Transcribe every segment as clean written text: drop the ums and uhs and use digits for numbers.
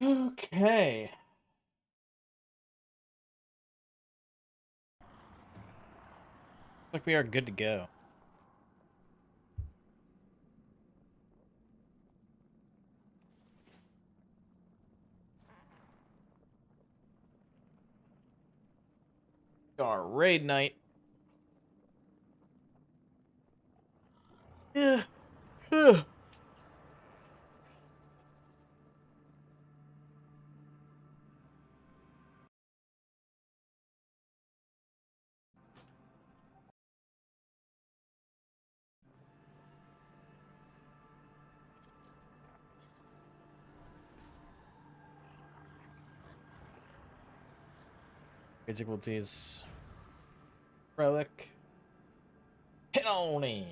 Okay. Like we are good to go. Our raid night. Yeah. Difficulties. Relic. Hit on in.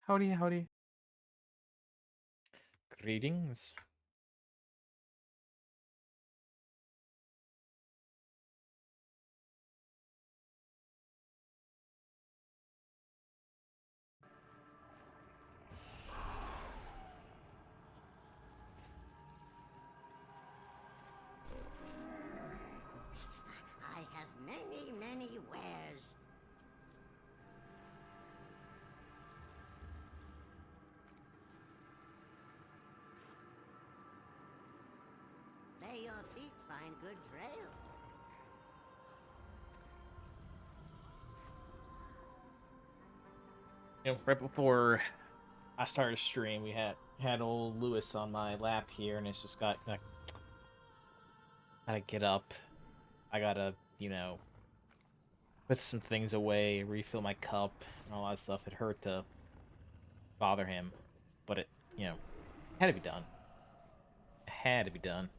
Howdy, howdy. Greetings. I have many, many wares. May your feet find good trails. Right before I started a stream, we had old Lewis on my lap here, and it's just gotta get up. I gotta, put some things away, refill my cup, and all that stuff. It hurt to bother him, but it had to be done. It had to be done.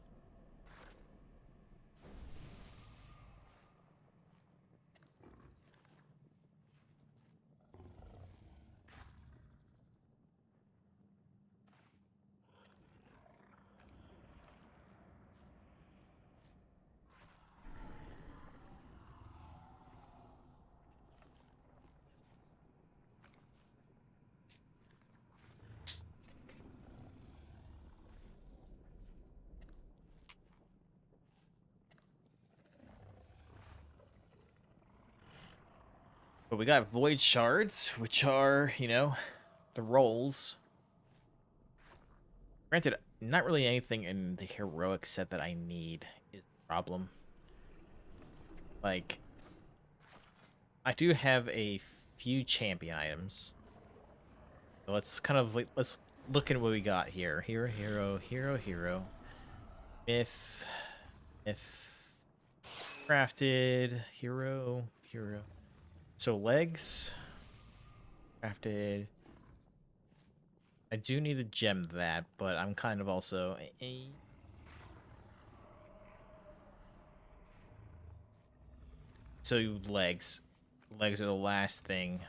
But we got void shards, which are, the rolls. Granted, not really anything in the heroic set that I need is the problem. Like, I do have a few champion items. So let's look at what we got here. Hero. Myth, myth, crafted, hero. So legs, crafted. I do need to gem that, but I'm kind of also so legs. Legs are the last thing.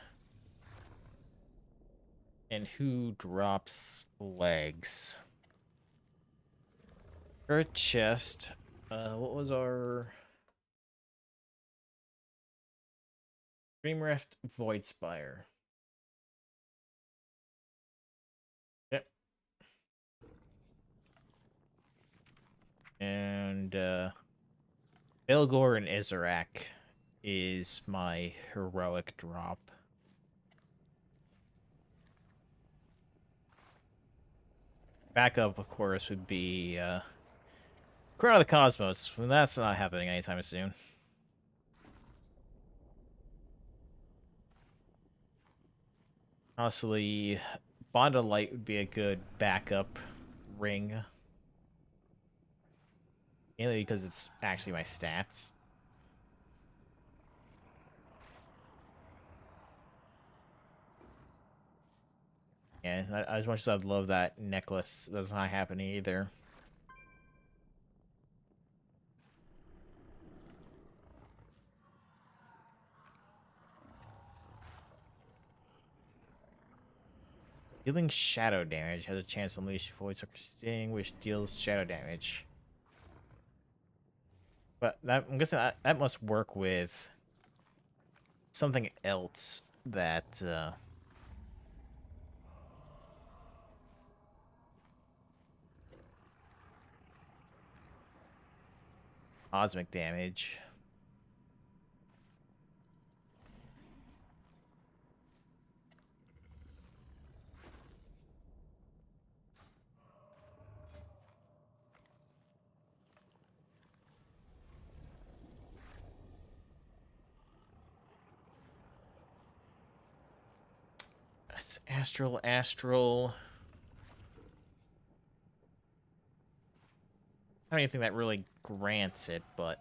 And who drops legs? Earth chest. What was our Dream Rift Void Spire? Yep. And Belgor and Izarak is my heroic drop. Backup, of course, would be Crown of the Cosmos. Well, that's not happening anytime soon. Honestly, Bond of Light would be a good backup ring. Mainly because it's actually my stats. Yeah, as much as I'd love that necklace, that's not happening either. Dealing shadow damage has a chance to unleash voice or sting, which deals shadow damage. But that, I'm guessing that must work with something else that cosmic damage. That's astral. I don't even think that really grants it, but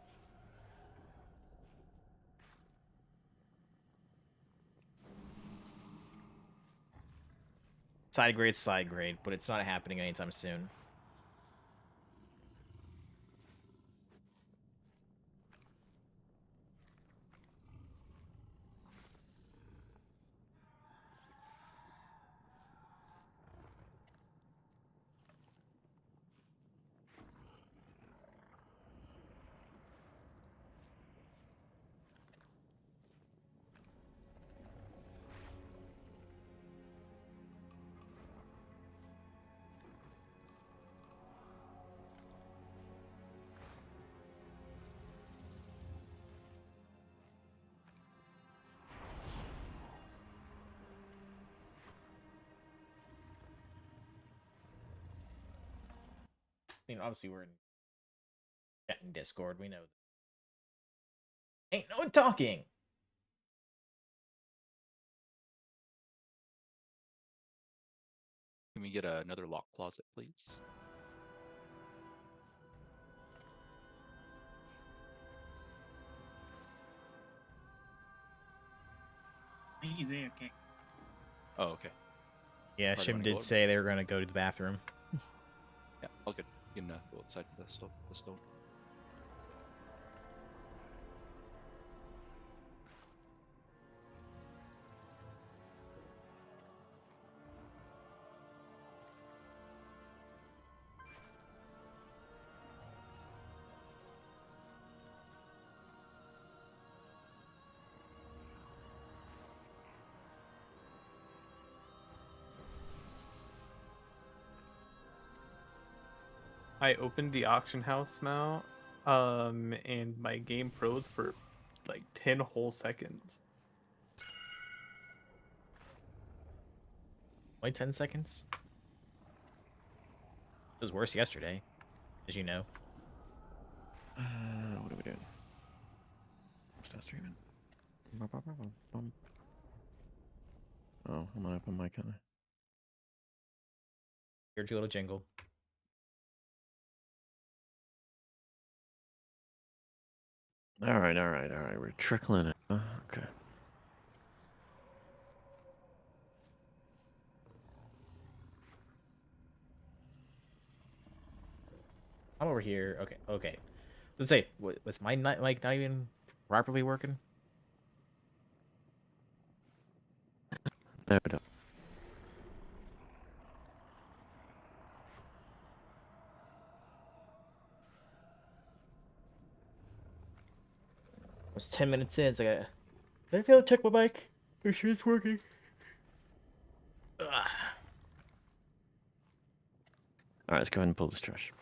side grade, but it's not happening anytime soon. I mean, obviously we're in chat and Discord. We know. Ain't no one talking. Can we get another lock closet, please? Easy, okay. Oh, okay. Yeah, Party Shim wanna did go? say they were gonna go to the bathroom. Yeah, I'll get you can go outside the stove. I opened the auction house mount, and my game froze for like 10 whole seconds. Only 10 seconds. It was worse yesterday, as you know. What are we doing? Start streaming. Oh, I'm gonna open mic, can't Here's your little jingle. I? All right. We're trickling it. Okay. I'm over here. Okay. Let's say, was my night like not even properly working? No, we don't. I was 10 minutes in, so I feel check my mic. Make sure it's working. Ugh. All right, let's go ahead and pull this trash.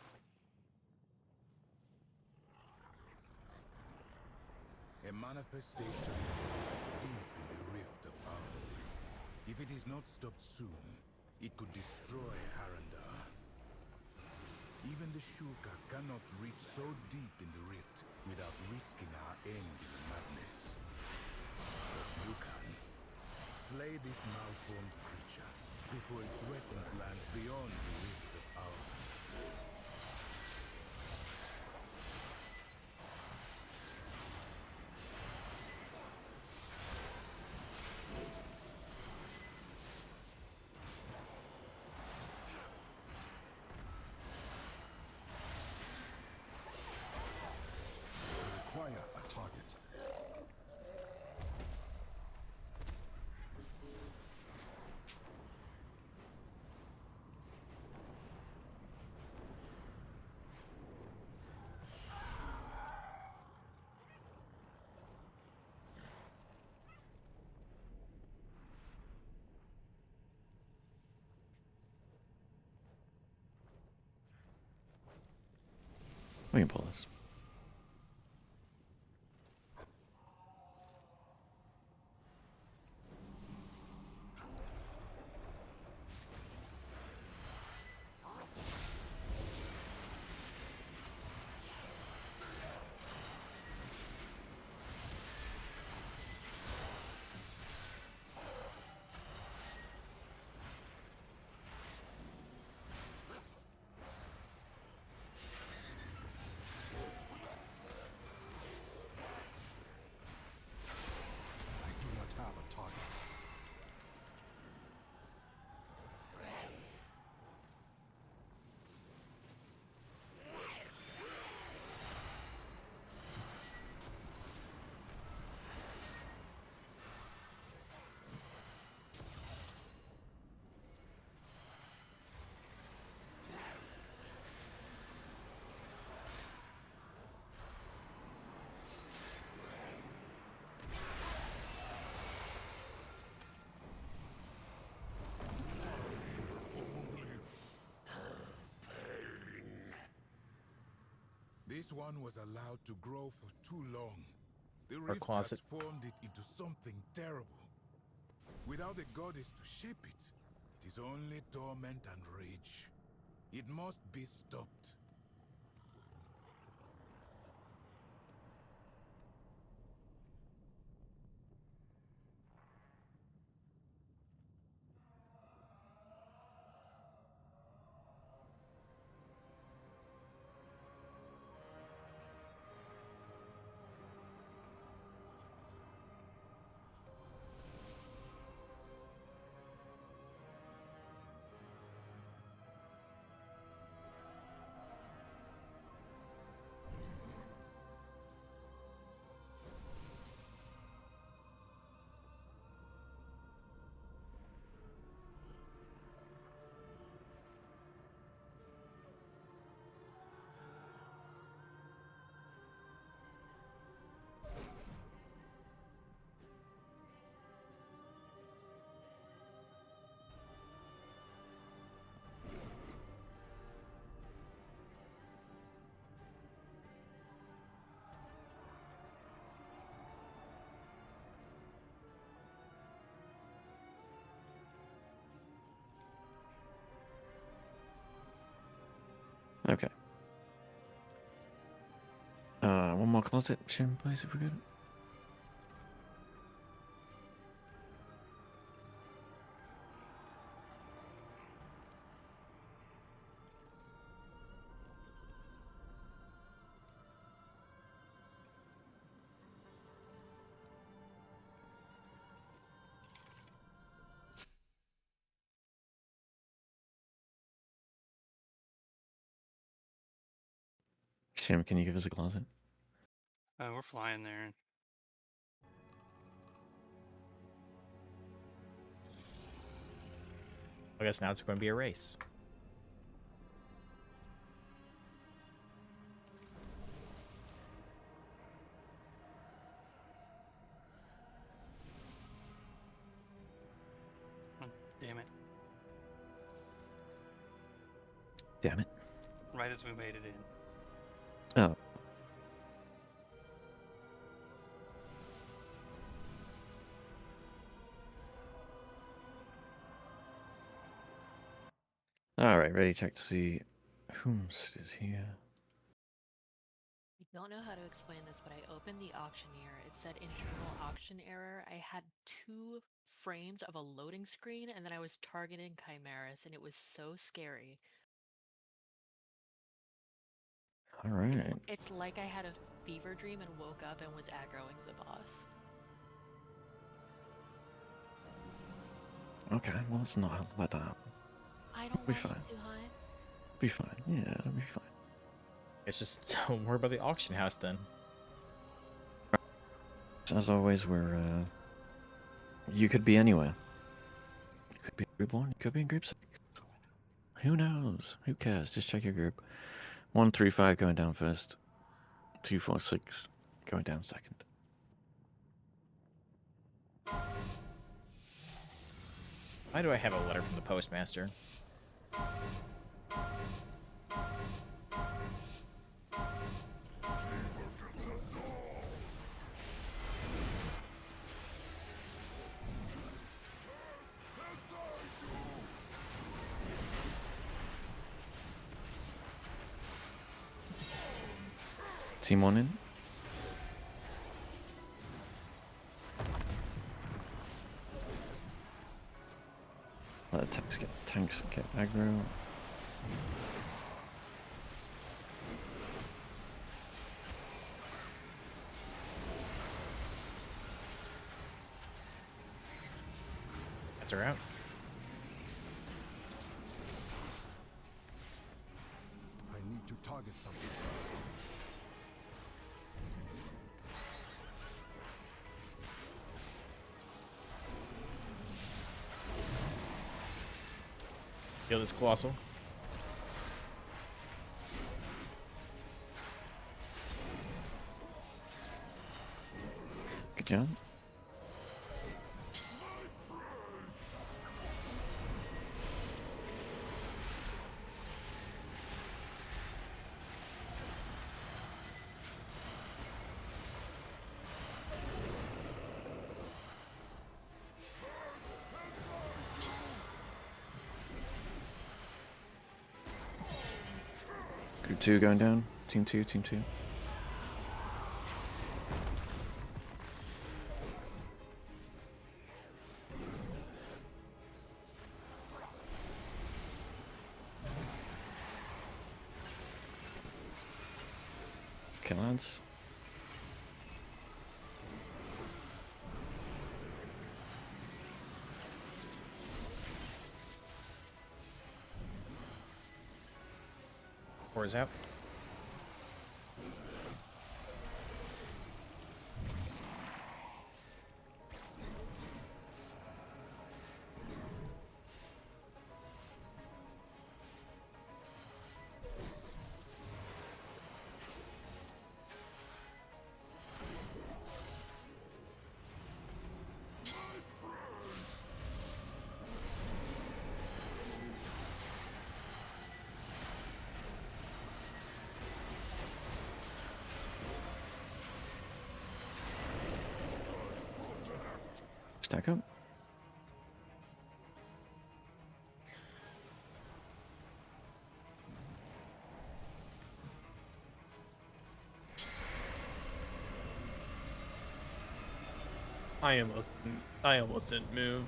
A manifestation lies deep in the rift above. If it is not stopped soon, it could destroy Harandar. Even the Shulka cannot reach so deep in the rift without risking our end in the madness. But you can. Slay this malformed creature before it threatens lands beyond the rift of ours. Require a target. We can pull this. I do not have a target. This one was allowed to grow for too long. The rift closet. has formed it into something terrible. Without a goddess to shape it, it is only torment and rage. It must be stopped. Okay. One more closet, Shim, please, if we could. Shim, can you give us a closet? We're flying there. I guess now it's going to be a race. Oh, damn it. Damn it. Right as we made it in. Oh. Alright, ready, check to see whomst is here. I don't know how to explain this, but I opened the auctioneer. It said internal auction error. I had 2 frames of a loading screen, and then I was targeting Chimeras, and it was so scary. Alright. It's like I had a fever dream and woke up and was aggroing the boss. Okay, well, let's not let that happen. I don't Be want fine. it to, hon. Be fine. Yeah, it'll be fine. It's just don't worry about the auction house then. As always, you could be anywhere. You could be reborn, you could be in groups. Who knows? Who cares? Just check your group. 135 going down first. 246 going down second. Why do I have a letter from the postmaster? Team 1 in. Let the tanks get aggro. That's her out. I need to target something first. Kill this colossal. Good job. Group 2 going down. Team 2, team 2. Okay, lads. Or is out. Stack up. I almost didn't move.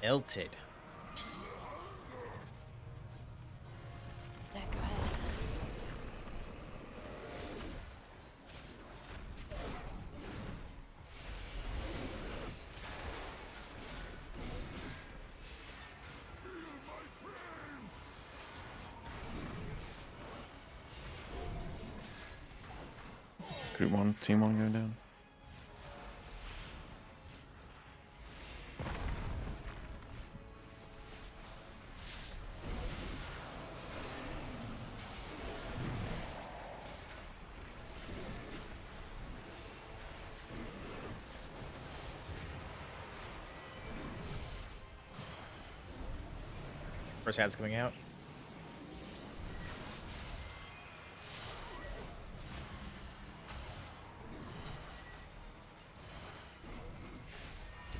Melted. Yeah, go ahead. Group 1, team 1 going down. First hat's coming out.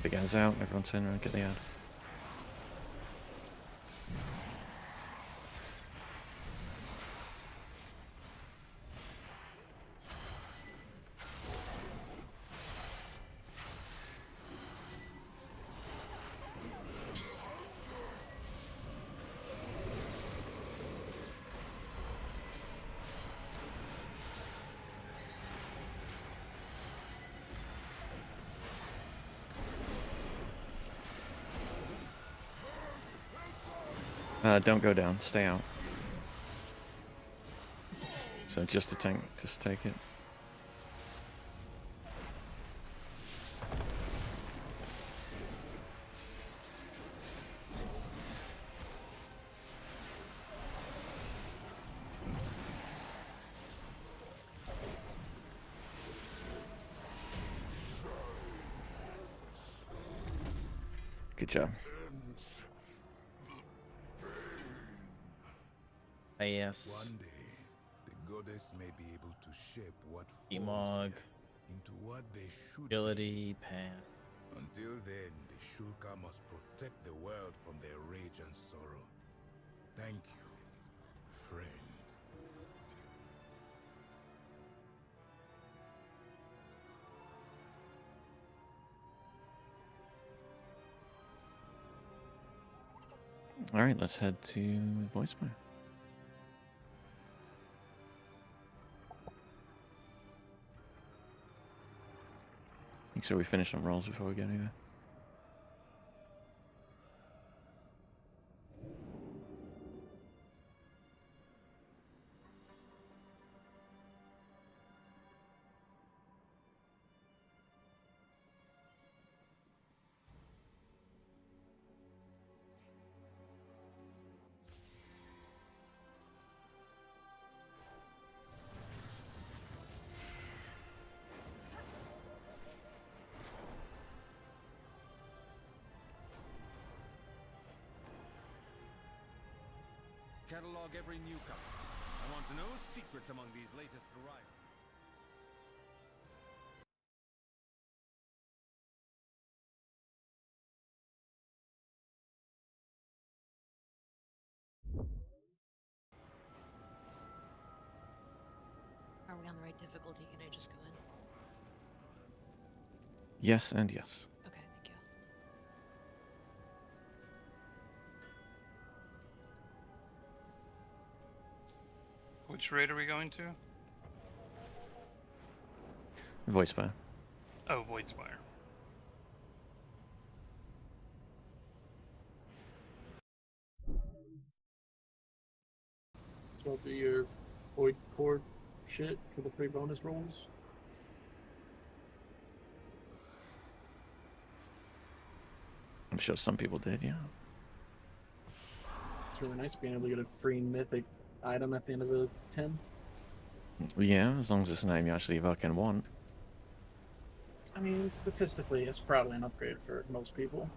Big guys out, everyone turn around, get the ad. Don't go down. Stay out. So just a tank. Just take it. Good job. Yes. One day, the goddess may be able to shape what falls Emog. here into what they should Agility, pass. be. Until then, the Shulka must protect the world from their rage and sorrow. Thank you, friend. All right, let's head to voicemail. Make sure we finish some rolls before we go anywhere. Catalog every newcomer. I want to know secrets among these latest arrivals. Are we on the right difficulty? Can I just go in? Yes and yes. Okay, thank you. Which raid are we going to? Voicemail. Oh, Voidspire. So I'll do your void core shit for the free bonus rolls. I'm sure some people did, yeah. It's really nice being able to get a free mythic item at the end of a 10. Yeah, as long as it's a name you actually fucking want. I mean, statistically, it's probably an upgrade for most people.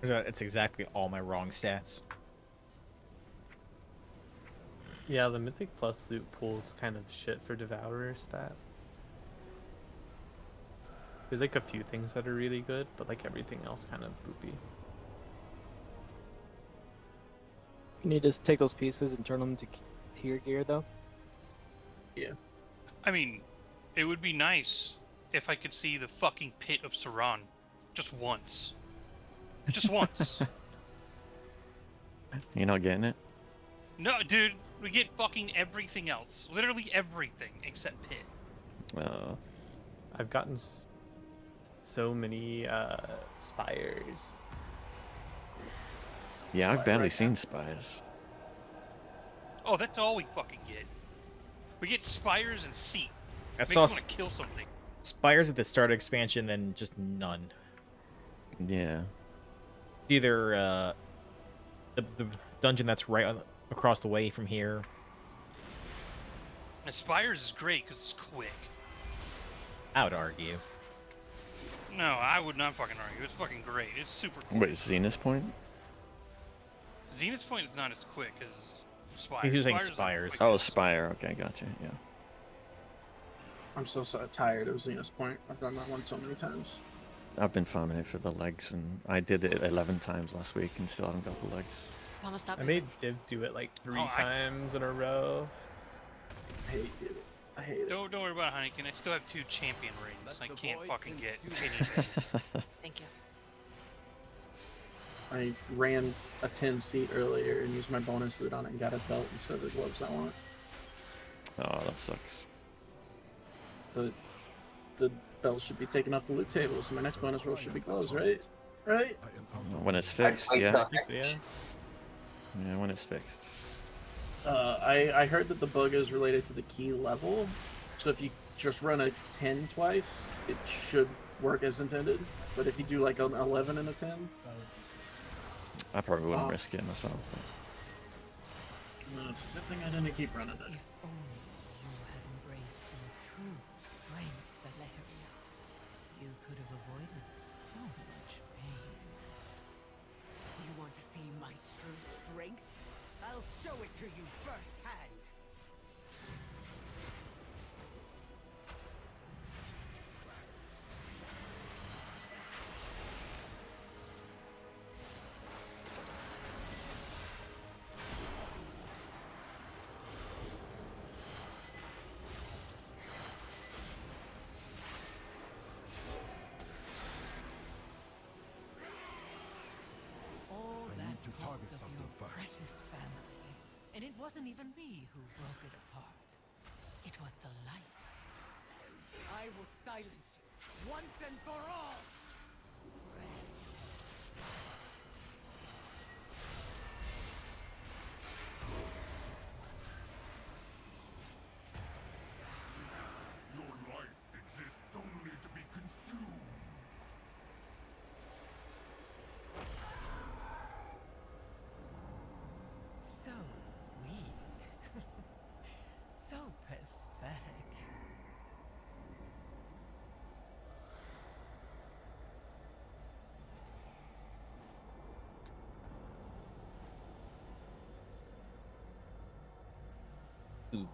It's exactly all my wrong stats. Yeah, the Mythic Plus loot pool's kind of shit for Devourer stat. There's like a few things that are really good, but like everything else kind of boopy. You need to take those pieces and turn them to tier gear, though. Yeah. I mean, it would be nice if I could see the fucking pit of Saran. Just once. Just once. You're not getting it? No, dude, we get fucking everything else. Literally everything except pit. I've gotten so many spires. Yeah, I've barely seen spires. Oh, that's all we fucking get. We get spires and seat. I Makes saw me want to kill something. spires at the start of expansion, then just none. Yeah. Either the dungeon that's right across the way from here. And spires is great because it's quick. I would argue. No, I would not fucking argue. It's fucking great. It's super quick. Wait, Zenith Point? Zenith's Point is not as quick as Spire. He's using Spire's not spires. quick Oh, as- Spire. Okay, gotcha. Yeah. I'm so tired of Zenith's Point. I've done that one so many times. I've been farming it for the legs, and I did it 11 times last week and still haven't got the legs. Mama, stop I it. made Div do it like 3 Oh, times in a row. I hate it. I hate it. Don't worry about it, Honeykin. I still have 2 champion rings. I the can't void fucking get confuse anything. Thank you. I ran a 10 seat earlier and used my bonus loot on it and got a belt instead of the gloves I want. Oh, that sucks. But the belt should be taken off the loot table, so my next bonus roll should be gloves, right? right? When it's fixed, I yeah. think so, yeah. Yeah, when it's fixed. I heard that the bug is related to the key level, so if you just run a 10 twice, it should work as intended. But if you do like an 11 and a 10, I probably wouldn't risk it myself. no, it's a good thing I didn't keep running it. If only you had embraced your true strength, Valeria, you could have avoided so much pain. You want to see my true strength? I'll show it to you firsthand. All that to talk target of something your first. precious family, and it wasn't even me who broke it apart. It was the light. I will silence you once and for all. Your life exists only to be consumed. So weak. So pathetic.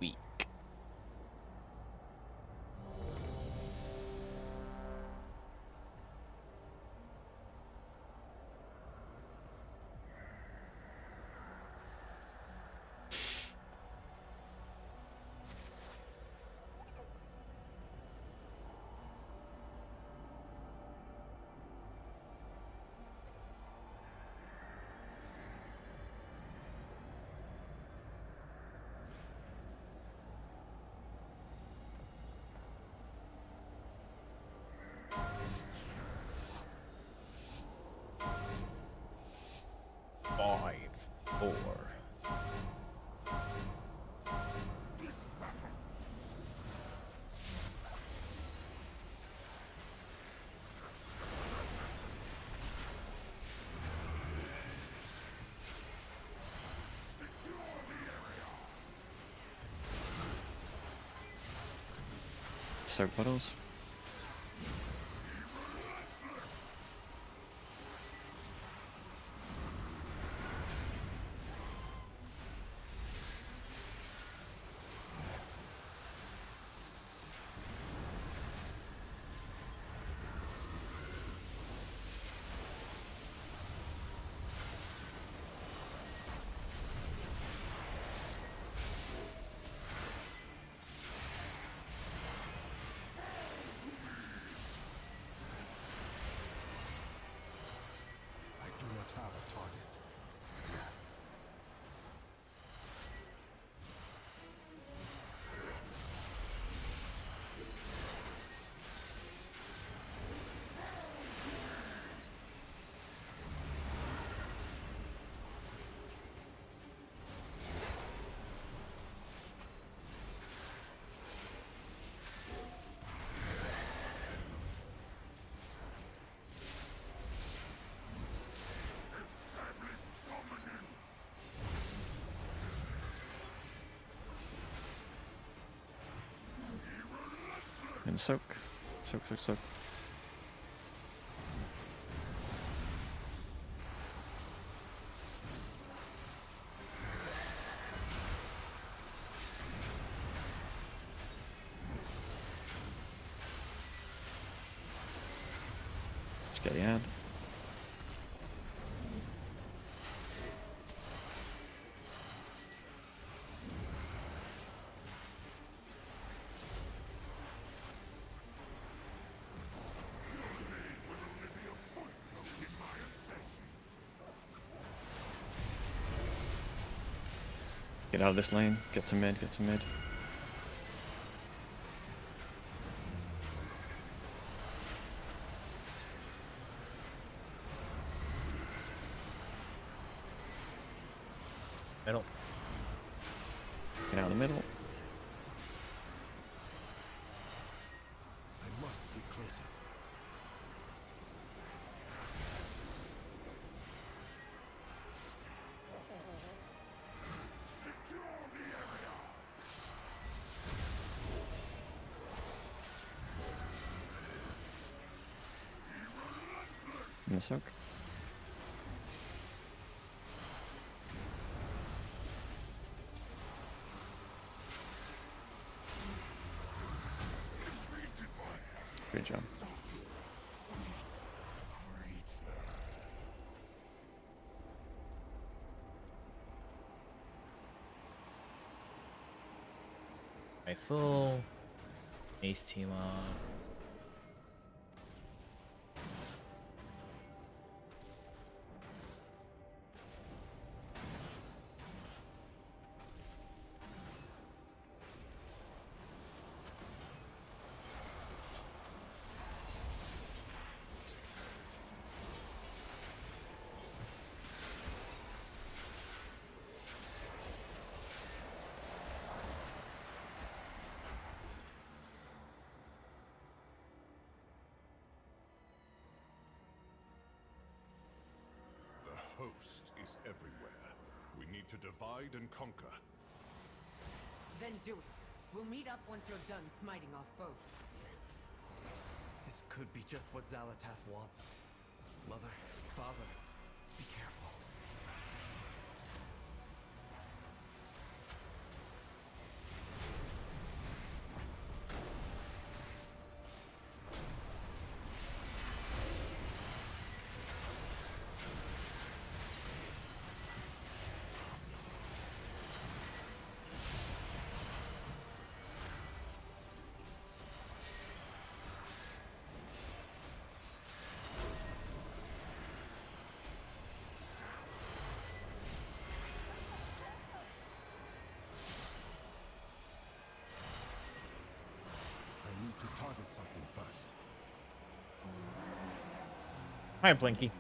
Weak. Five, four. Soak bottles. I do not have a target. And soak. Soak, soak, soak. Let's get the ad. Get out of this lane. Get to mid. Get to mid. Middle. Get out of the middle. I must be closer. In the soak. Good job. My full. Ace team on. The host is everywhere. We need to divide and conquer. Then do it. We'll meet up once you're done smiting our foes. This could be just what Xalatath wants. Mother, father, be careful. I need to target something first. Hi, Blinky.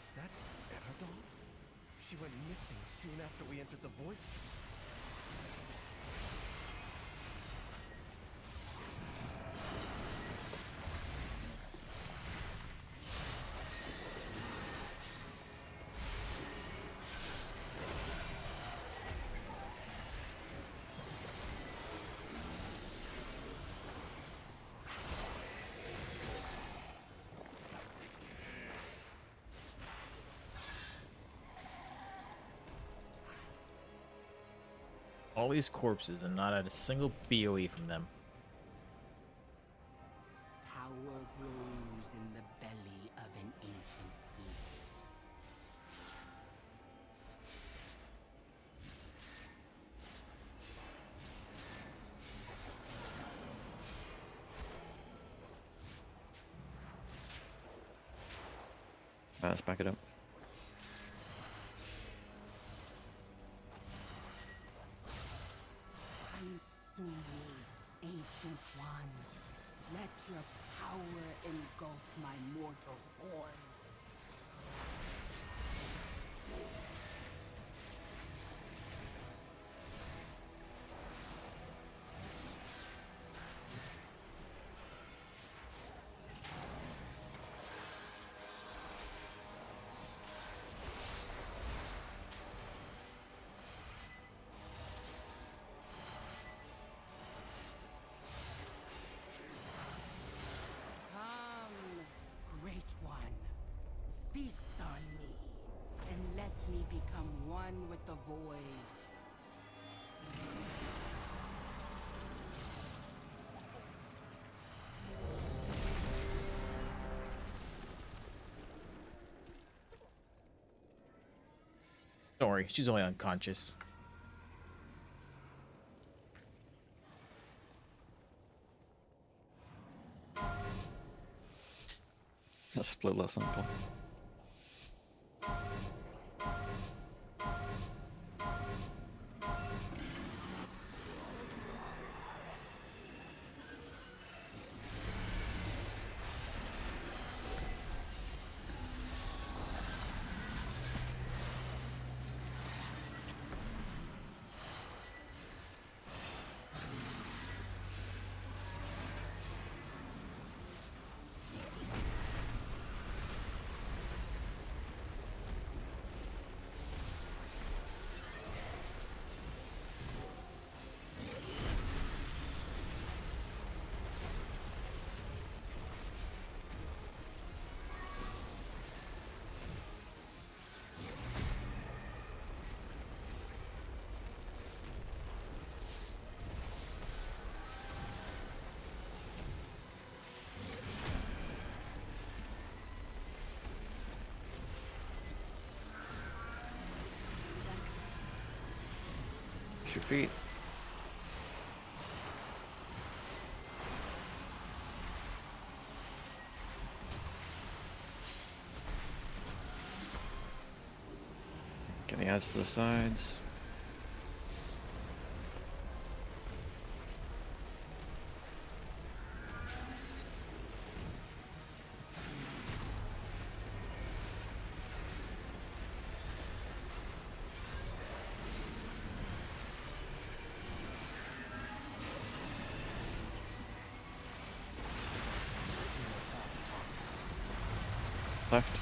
Is that Everdon? She went missing soon after we entered the Void. All these corpses and not at a single BOE from them. Power grows in the belly of an ancient beast. Let's back it up. Ancient one, let your power engulf my mortal form. Don't worry, she's only unconscious. That's split less simple. Your feet. Get the eyes to the sides. Left.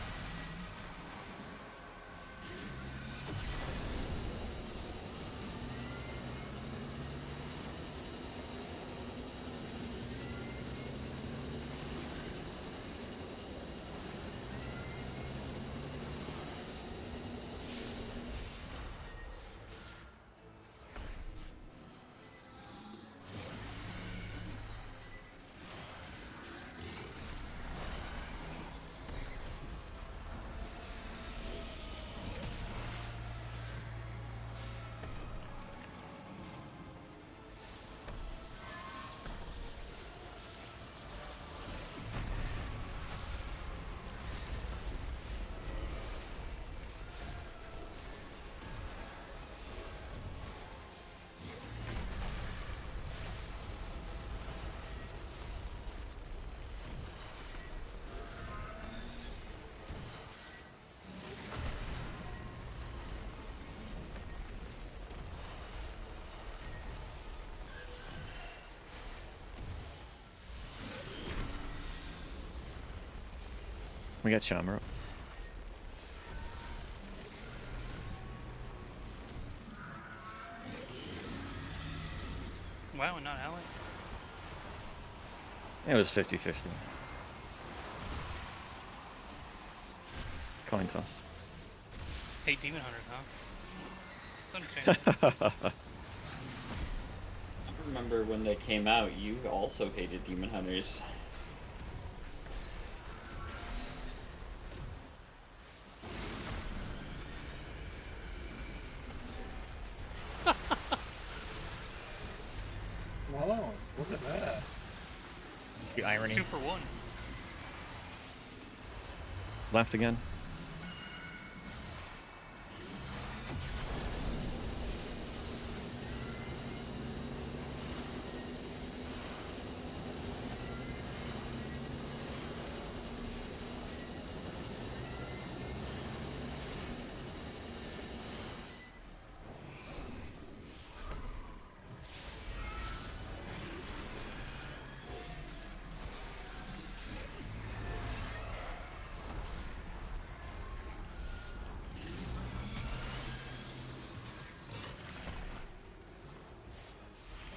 We got Shamro. Wow, and not Alec. It was 50-50. Coin toss. Hate Demon Hunters, huh? Understandable. I remember when they came out, you also hated Demon Hunters. Oh, look at that. The irony. 2 for 1. Left again.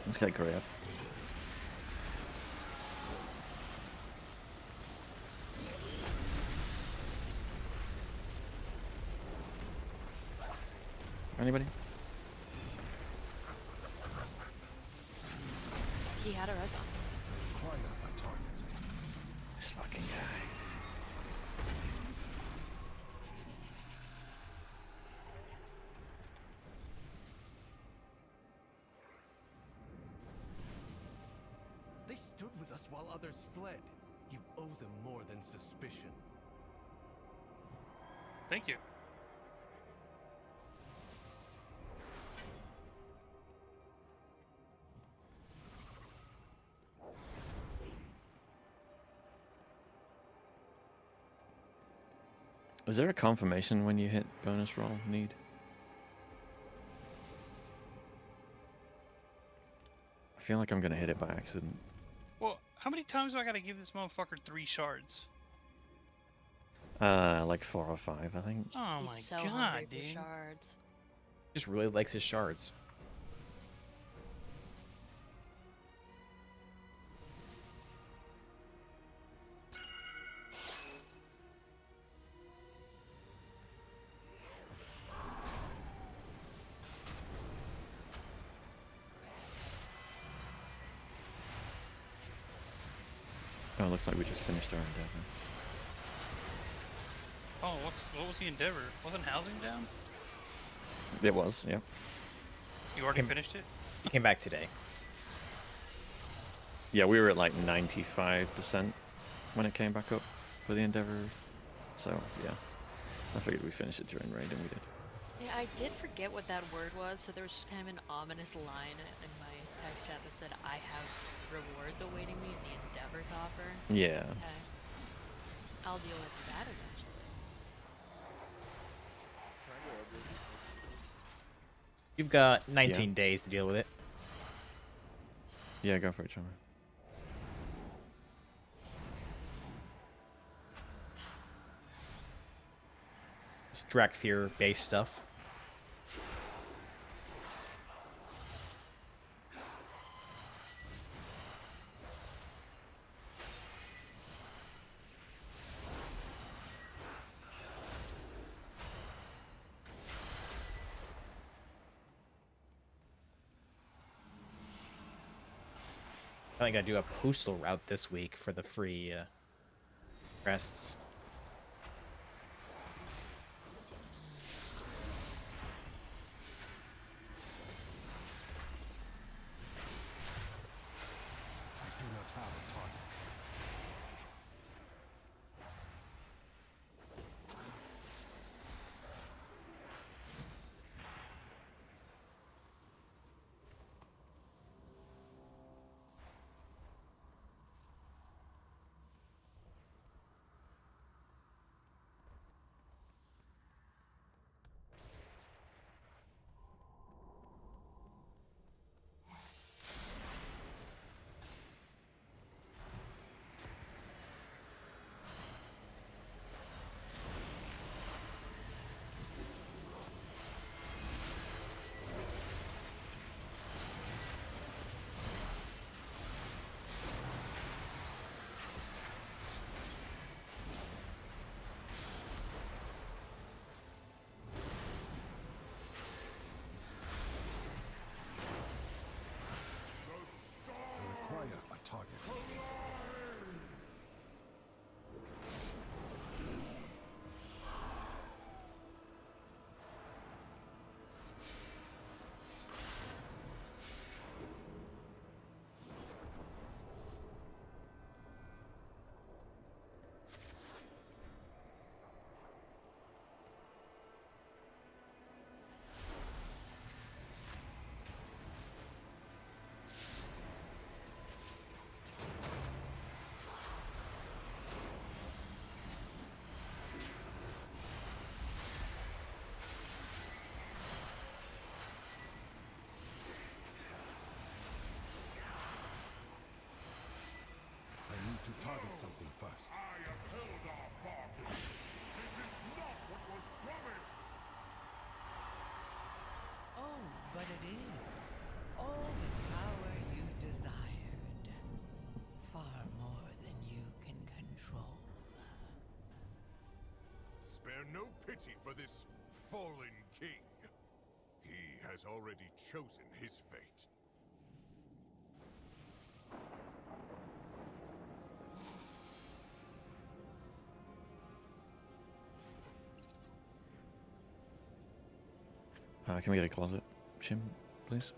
Let's get Korea. Anybody? He had a res on. This fucking guy. while others fled. You owe them more than suspicion. Thank you. Was there a confirmation when you hit bonus roll need? I feel like I'm gonna hit it by accident. Well, how many times do I gotta give this motherfucker 3 shards? Like 4 or 5, I think. Oh He's my so god, hungry for dude. shards. Just really likes his shards. Oh, it looks like we just finished our endeavor. Oh, what was the endeavor? Wasn't housing down? It was, yeah. You already finished it? He came back today. Yeah, we were at like 95% when it came back up for the endeavor. So, yeah. I figured we finished it during raid, and we did. Yeah, I did forget what that word was, so there was just kind of an ominous line in my text chat that said, I have rewards awaiting me in the endeavor to offer. Yeah. Okay. I'll deal with that eventually. You've got 19 days to deal with it. Yeah, go for it, Charmer. It's Drakthir based stuff. I think I do a postal route this week for the free crests. I do not have a target. I require a target. I need to target something first. I upheld our bargain. This is not what was promised. Oh, but it is. All the power you desired. Far more than you can control. Spare no pity for this fallen king. He has already chosen his fate. Can we get a closet, Shim, please?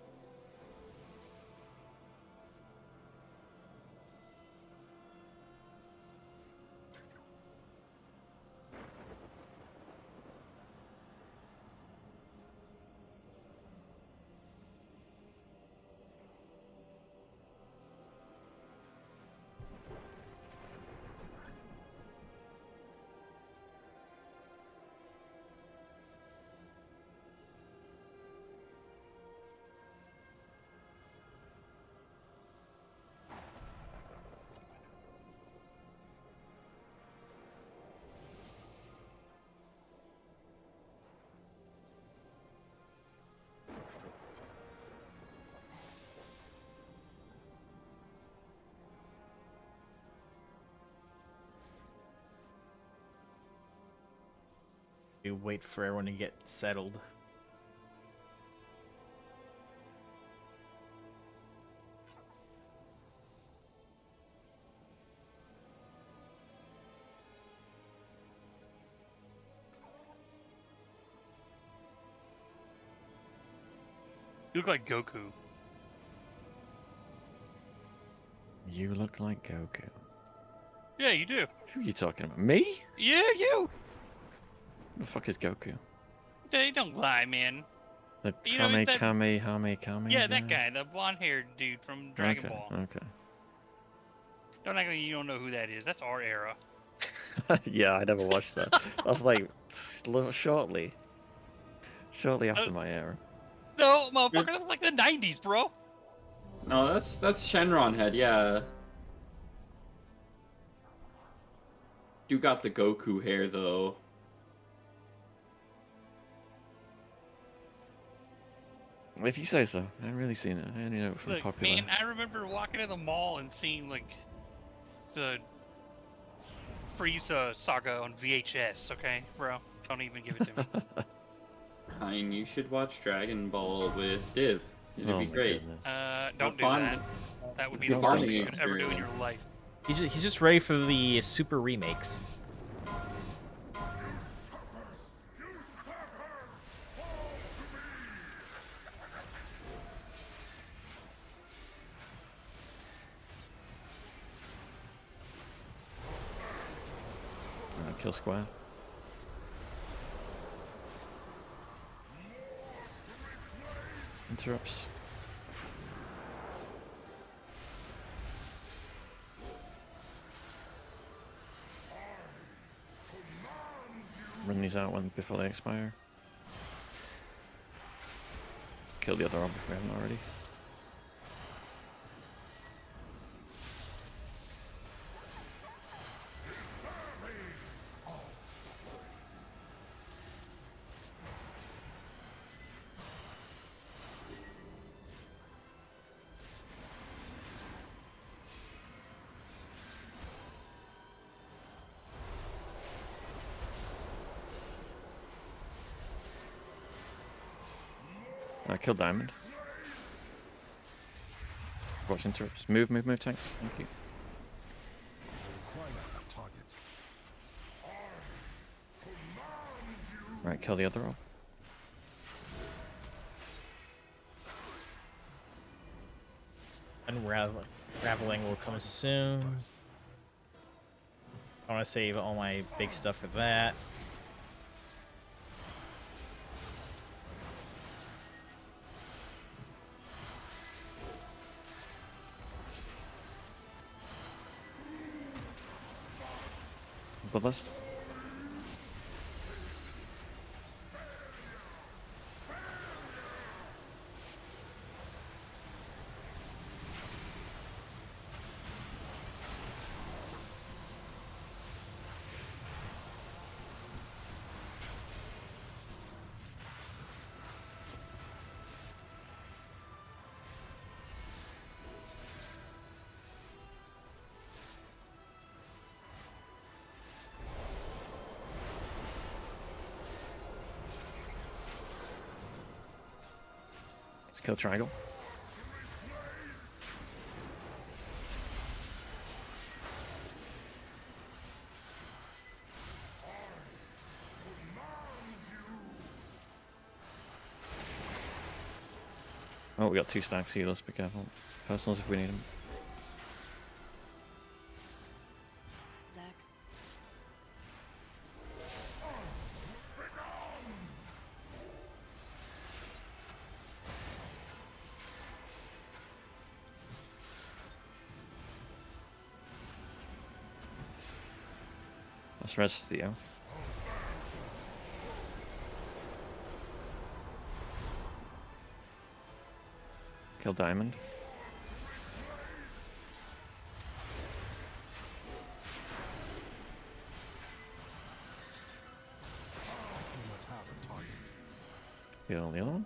We wait for everyone to get settled. You look like Goku. You look like Goku. Yeah, you do. Who are you talking about? Me? Yeah, you. Who the fuck is Goku? Hey, don't lie, man. The You know, is that- Kame Yeah, that guy, the blonde-haired dude from Dragon Ball. Okay. Don't act like you don't know who that is. That's our era. Yeah, I never watched that. That's like shortly after my era. No, motherfucker, that's like the 90s, bro. No, that's Shenron head, yeah. You got the Goku hair though. If you say so. I haven't really seen it. I only know it from Look, popular. man, I remember walking to the mall and seeing like the Frieza saga on VHS. Okay, bro, don't even give it to me. I mean, you should watch Dragon Ball with Div. It'd Oh be my great. goodness. Don't do Fun. that. That would be The the worst bonding thing you could ever do in your experience. life. He's just ready for the super remakes. Kill square. Interrupts. Run these out before they expire. Kill the other orb if we haven't already. Kill Diamond. Watch interrupts. Move, tanks. Thank you. Right, kill the other orb. Unraveling will come soon. I want to save all my big stuff for that. Bloodlust. Let's kill triangle. Oh, we got 2 stacks here. Let's be careful. Personals if we need them. Zach. Let's rest Theo. Kill Diamond. Kill the other one.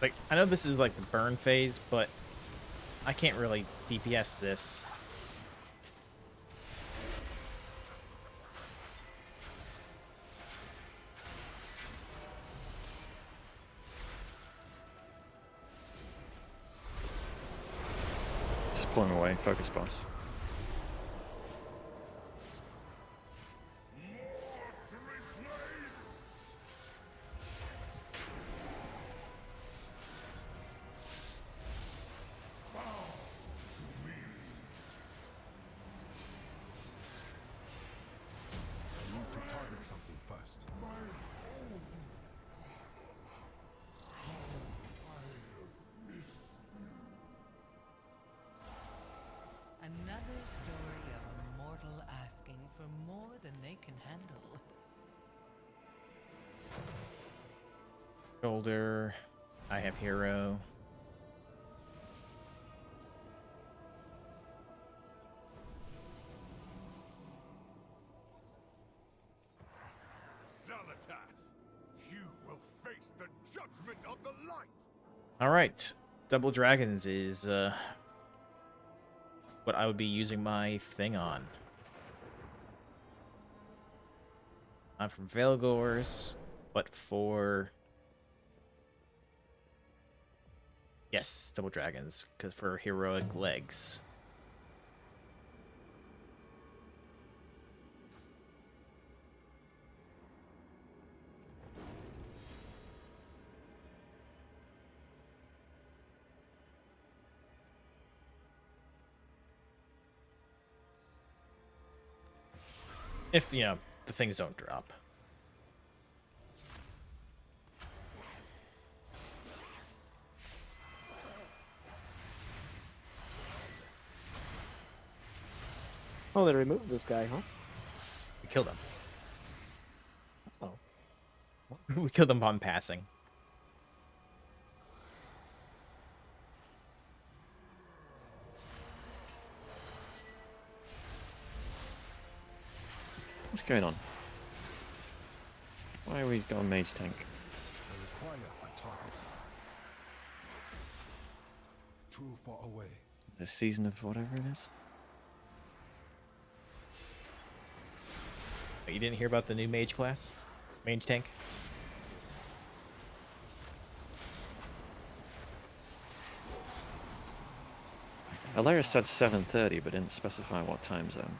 Like, I know this is like the burn phase, but I can't really DPS this. Just pull him away. Focus, boss. Another story of a mortal asking for more than they can handle. Shoulder. I have hero. Zalatath, you will face the judgment of the light. All right. Double Dragons is what I would be using my thing on. Not for Velgors, but for... Yes, Double Dragons, because for heroic legs. If, you know, the things don't drop. Oh, they removed this guy, huh? We killed him. Oh. We killed him on passing. What's going on? Why are we got a mage tank? I require a target. Too far away. The season of whatever it is? You didn't hear about the new mage class? Mage tank? Alaris said 7:30, but didn't specify what time zone.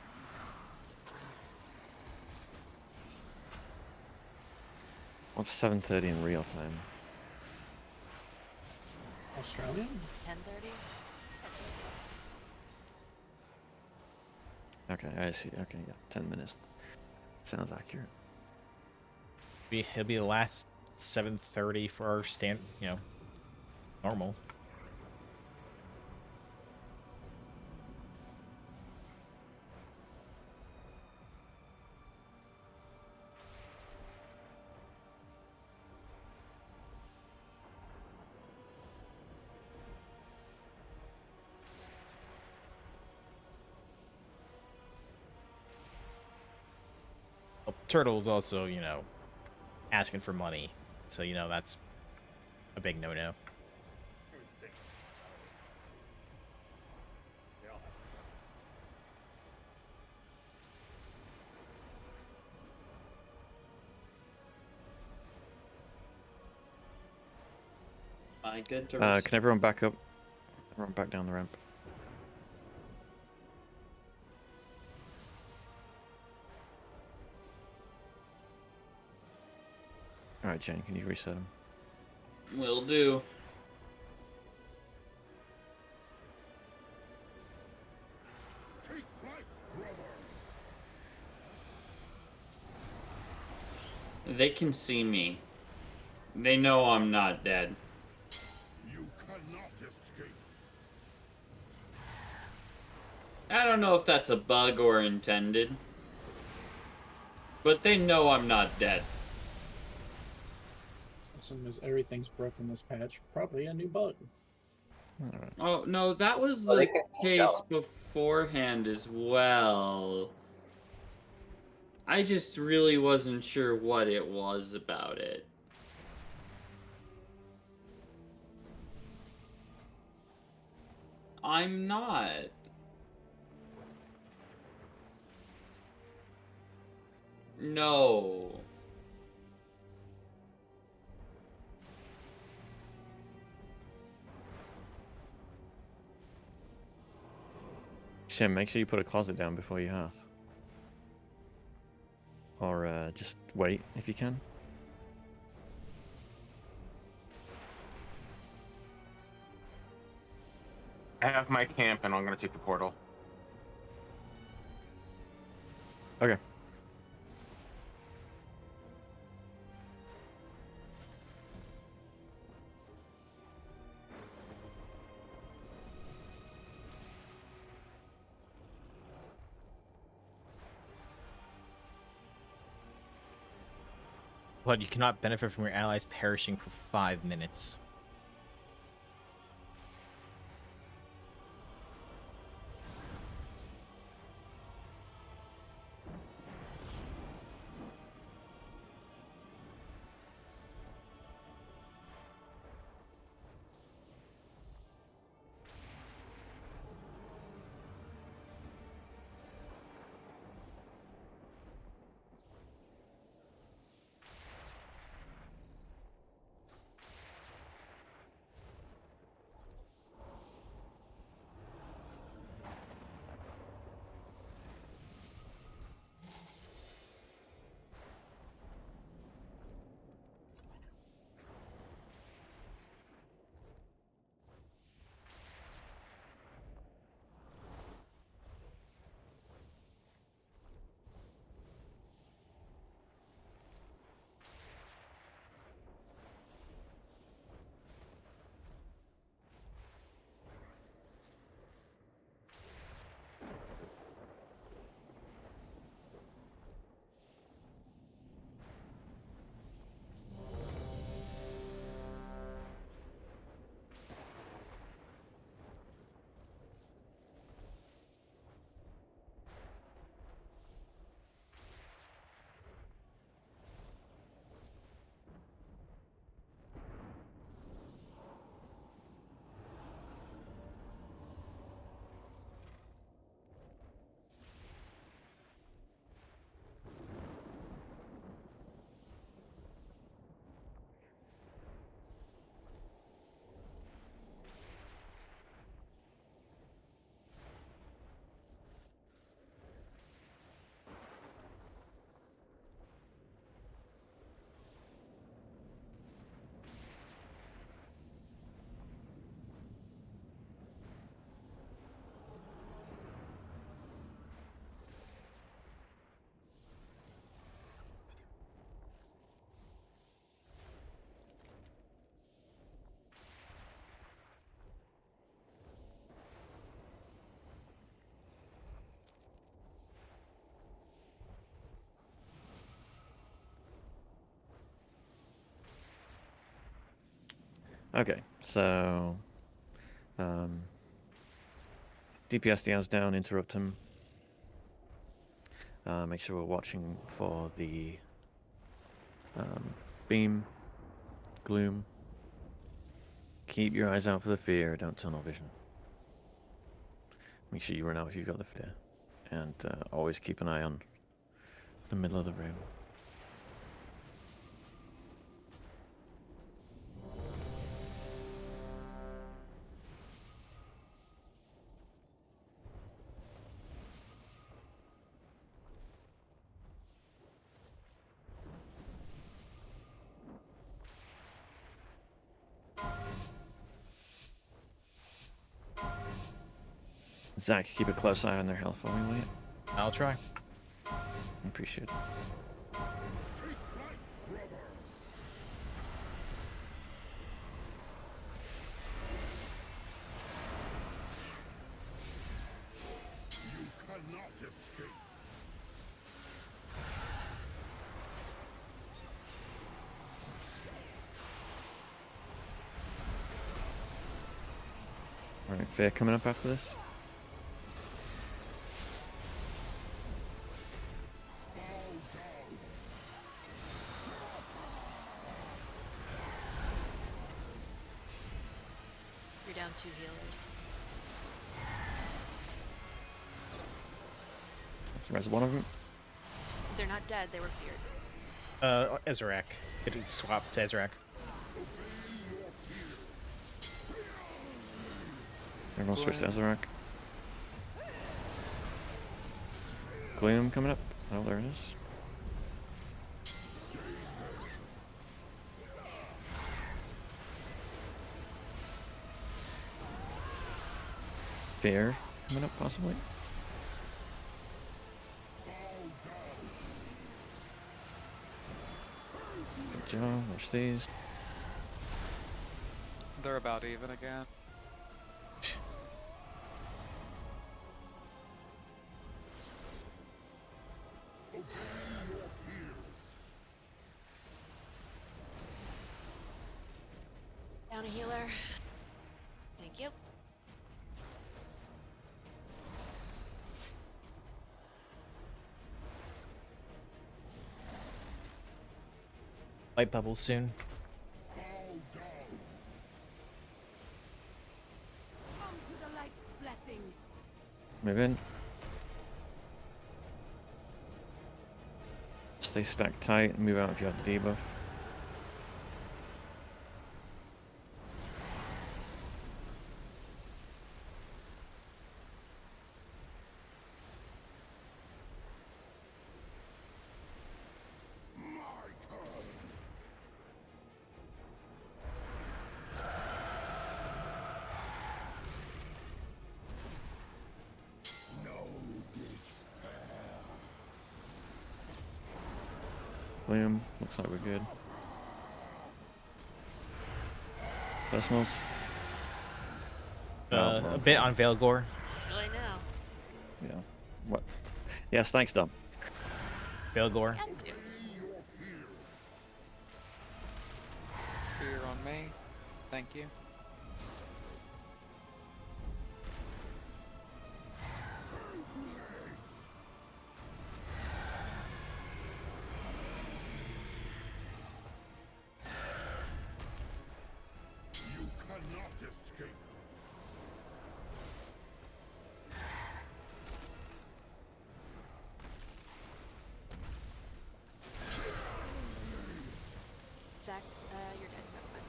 What's 7:30 in real time? Australian? 10:30. Okay, I see. Okay, yeah, 10 minutes. Sounds accurate. It'll be the last 7:30 for our normal. Turtle's also, asking for money. So, that's a big no-no. My good to Can everyone back up? Everyone back down the ramp. Alright, Jenny, can you reset him? Will do. Take flight, brother. They can see me. They know I'm not dead. You cannot escape. I don't know if that's a bug or intended. But they know I'm not dead. As soon as everything's broken this patch, probably a new bug. Oh, no, that was the case beforehand as well. I just really wasn't sure what it was about it. I'm not. No. Shem, make sure you put a closet down before you hearth. Or just wait if you can. I have my camp and I'm gonna take the portal. Okay. But you cannot benefit from your allies perishing for 5 minutes. Okay, so DPS Diaz down, interrupt him. Make sure we're watching for the beam, gloom. Keep your eyes out for the fear, don't tunnel vision. Make sure you run out if you've got the fear. And always keep an eye on the middle of the room. Zach, keep a close eye on their health while we wait. I'll try. Appreciate it. You cannot escape. Alright, fear coming up after this. You're down 2 healers. Res one of them. They're not dead. They were feared. Ezrak. It swapped to Ezrak. Everyone switch to Ezrak. Gloom coming up. Oh, there it is. Fear coming up, possibly. Good job. Watch these. They're about even again. Down a healer. Thank you. Light bubbles soon. Come to the light's blessings. Move in. Stay stacked tight and move out if you have the debuff. William, looks like we're good. Personals? A bit on Veilgore. Really now. Yeah. What? Yes, thanks, Dom. Veilgore. Fear on me. Thank you. You cannot escape. Zach, you're dead. Never mind.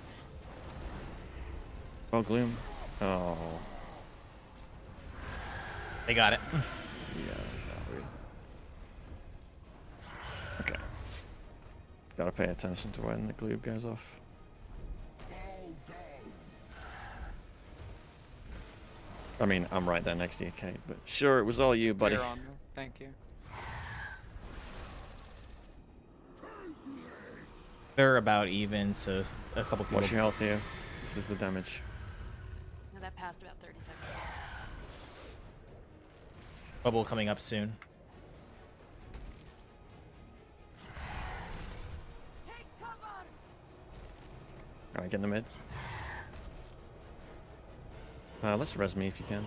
Oh, Gloom. Oh. They got it. Yeah. Okay. Gotta pay attention to when the gloom goes off. I mean, I'm right there next to you, Kate, but sure, it was all you, buddy. Fear on me. Thank you. They're about even, so a couple people. Watch your health here. This is the damage. No, that passed about 30 seconds. Bubble coming up soon. Take cover. Alright, get in the mid. Let's res me if you can.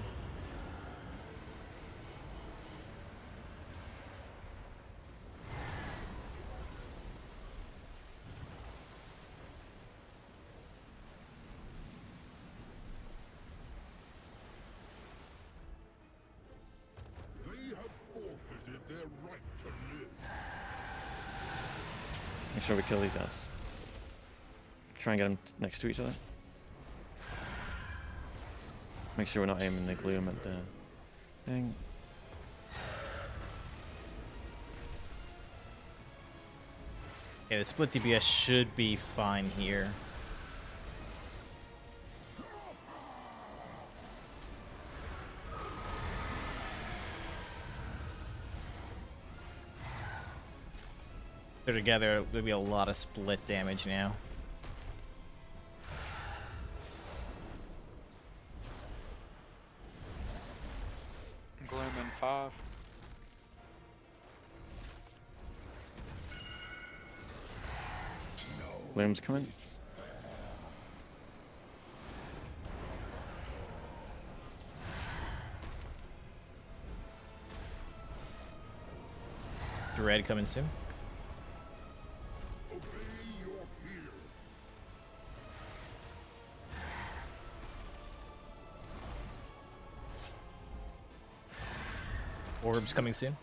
They have forfeited their right to live. Make sure we kill these ass. Try and get them next to each other. Make sure we're not aiming the gloom at the thing. Yeah, the split DPS should be fine here. They're together, there'll be a lot of split damage now. Gloom in 5. Gloom's coming. Druid coming soon. Orbs coming soon.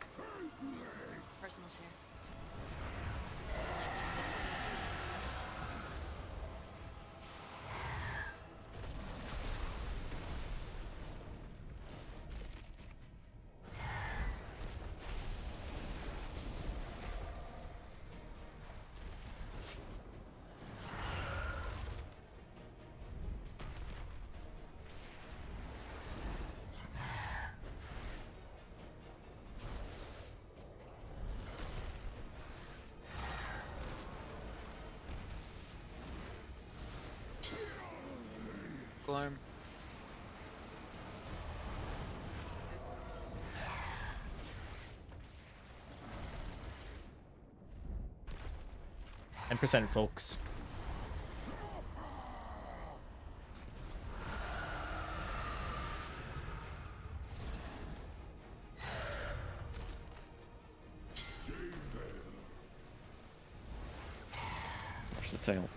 Gloom. %, folks. Watch the tail.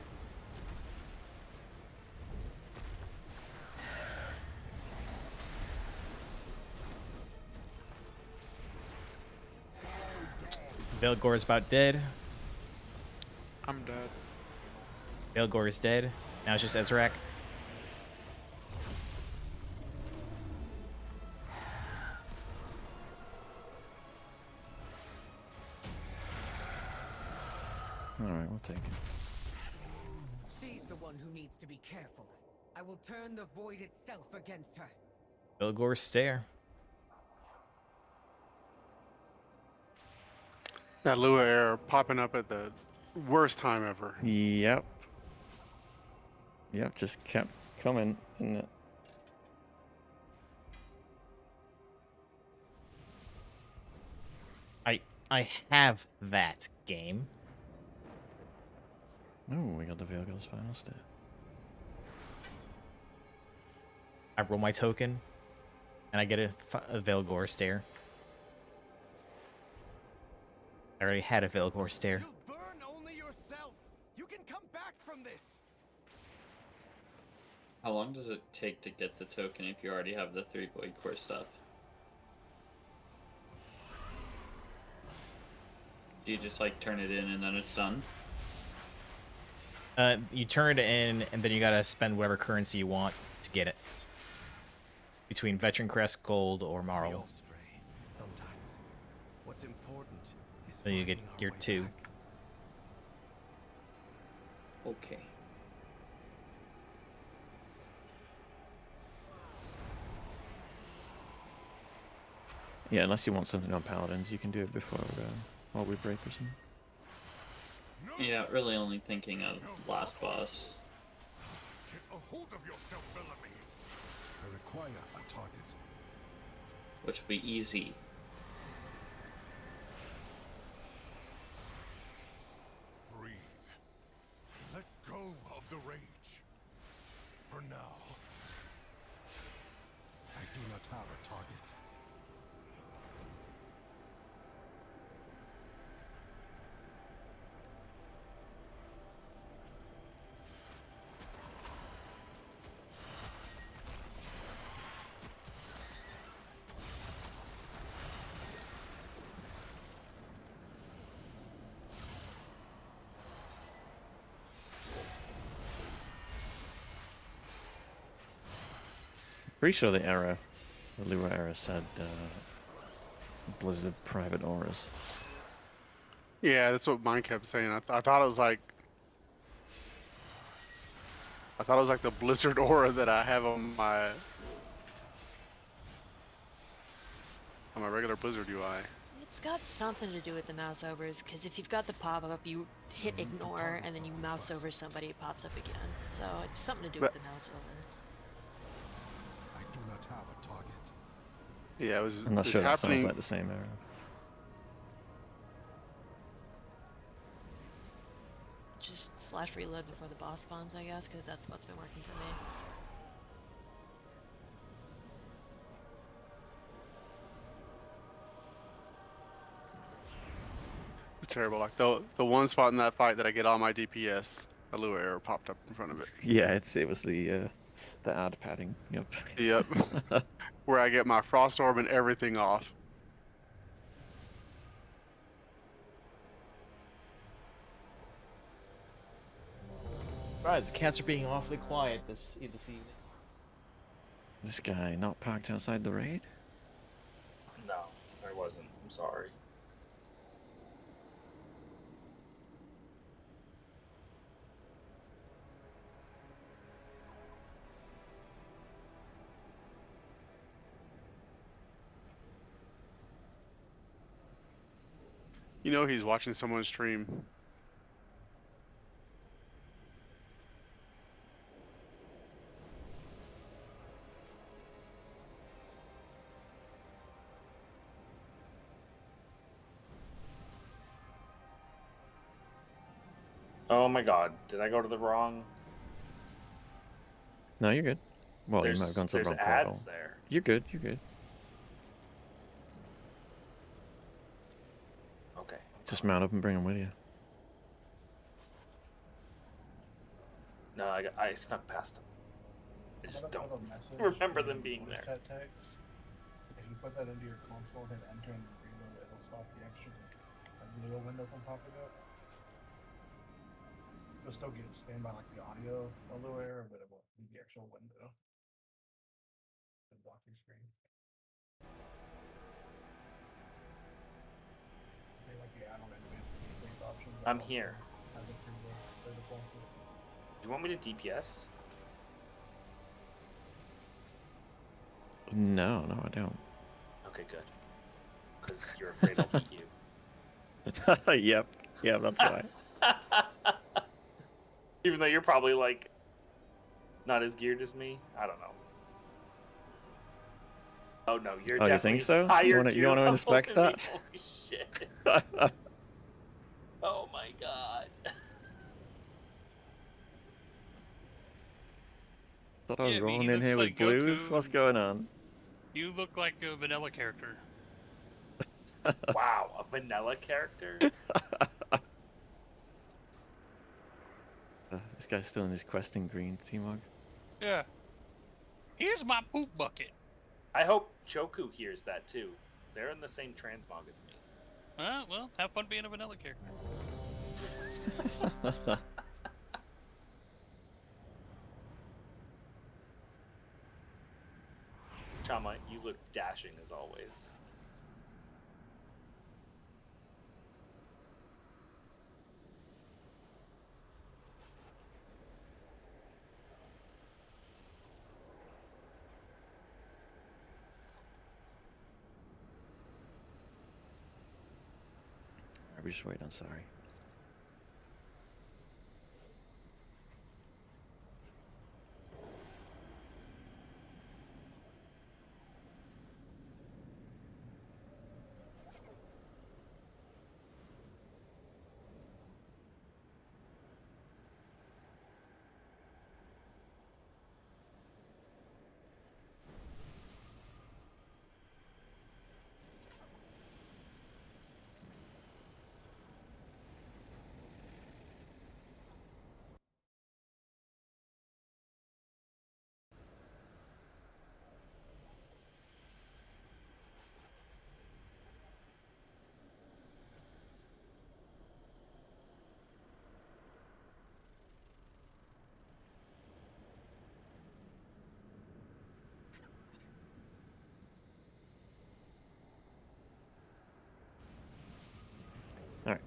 Velgor's about dead. I'm dead. Velgor is dead. Now it's just Ezrak. Alright, we'll take it. She's the one who needs to be careful. I will turn the void itself against her. Velgor's stare. That Lua error popping up at the worst time ever. Yep. Yep, just kept coming, and it. I have that game. Oh, we got the Velgor's final step. I roll my token, and I get a Velgor stare. I already had a Velgor stare. You'll burn only yourself. You can come back from this. How long does it take to get the token if you already have the 3 Void Core stuff? Do you just like turn it in and then it's done? You turn it in, and then you gotta spend whatever currency you want to get it. Between Veteran Crest, Gold, or Marl. Sometimes what's important is Then you get your 2. Okay. Yeah, unless you want something on Paladins, you can do it before while we break or something. Yeah, really only thinking of last boss. Get a hold of yourself, Bellamy. I require a target. Which will be easy. Breathe. Let go of the rage. For now. I do not have a target. Pretty sure the Lua era said Blizzard private auras. Yeah, that's what mine kept saying. I thought it was like. I thought it was like the Blizzard aura that I have on my regular Blizzard UI. It's got something to do with the mouse overs, because if you've got the pop-up, you hit ignore, and then you mouse over somebody, it pops up again. So it's something to do with the mouse over. I do not have a target. Yeah, it was. I'm not it's sure that happening. sounds like the same era. Just slash reload before the boss spawns, I guess, because that's what's been working for me. It's terrible. Like the one spot in that fight that I get all my DPS, a Lua error popped up in front of it. Yeah, it was the ad padding. Yep. Yep. Where I get my frost orb and everything off. Right, the cats are being awfully quiet this evening. This guy not parked outside the raid? No, I wasn't. I'm sorry. You know he's watching someone stream. Oh my god, did I go to the wrong? No, you're good. Well, you might have There's gone to the wrong ads portal. there. You're good. You're good. Okay. Just mount up and bring them with you. No, I snuck past them. I just don't remember them being there. Text. If you put that into your console, hit enter and reload, it'll stop the extra little window from popping up. You'll still get stand by like the audio Lua error, but it won't be the actual window. The block your screen. Like the add-on advanced option. I'm here. Do you want me to DPS? No, I don't. Okay, good. Because you're afraid I'll beat you. Yep, that's why. Even though you're probably like not as geared as me, I don't know. Oh no, you're definitely you think so? higher You want gear to level inspect than me. that? Holy shit! Oh my god. Thought I was Yeah, rolling he in looks here with like blues. Goku. What's going on? You look like a vanilla character. Wow, a vanilla character? This guy's still in his questing green, T-Mog. Yeah. Here's my poop bucket. I hope Choku hears that too. They're in the same transmog as me. Well, have fun being a vanilla character. Chama, you look dashing as always. We just wait on sorry. All right.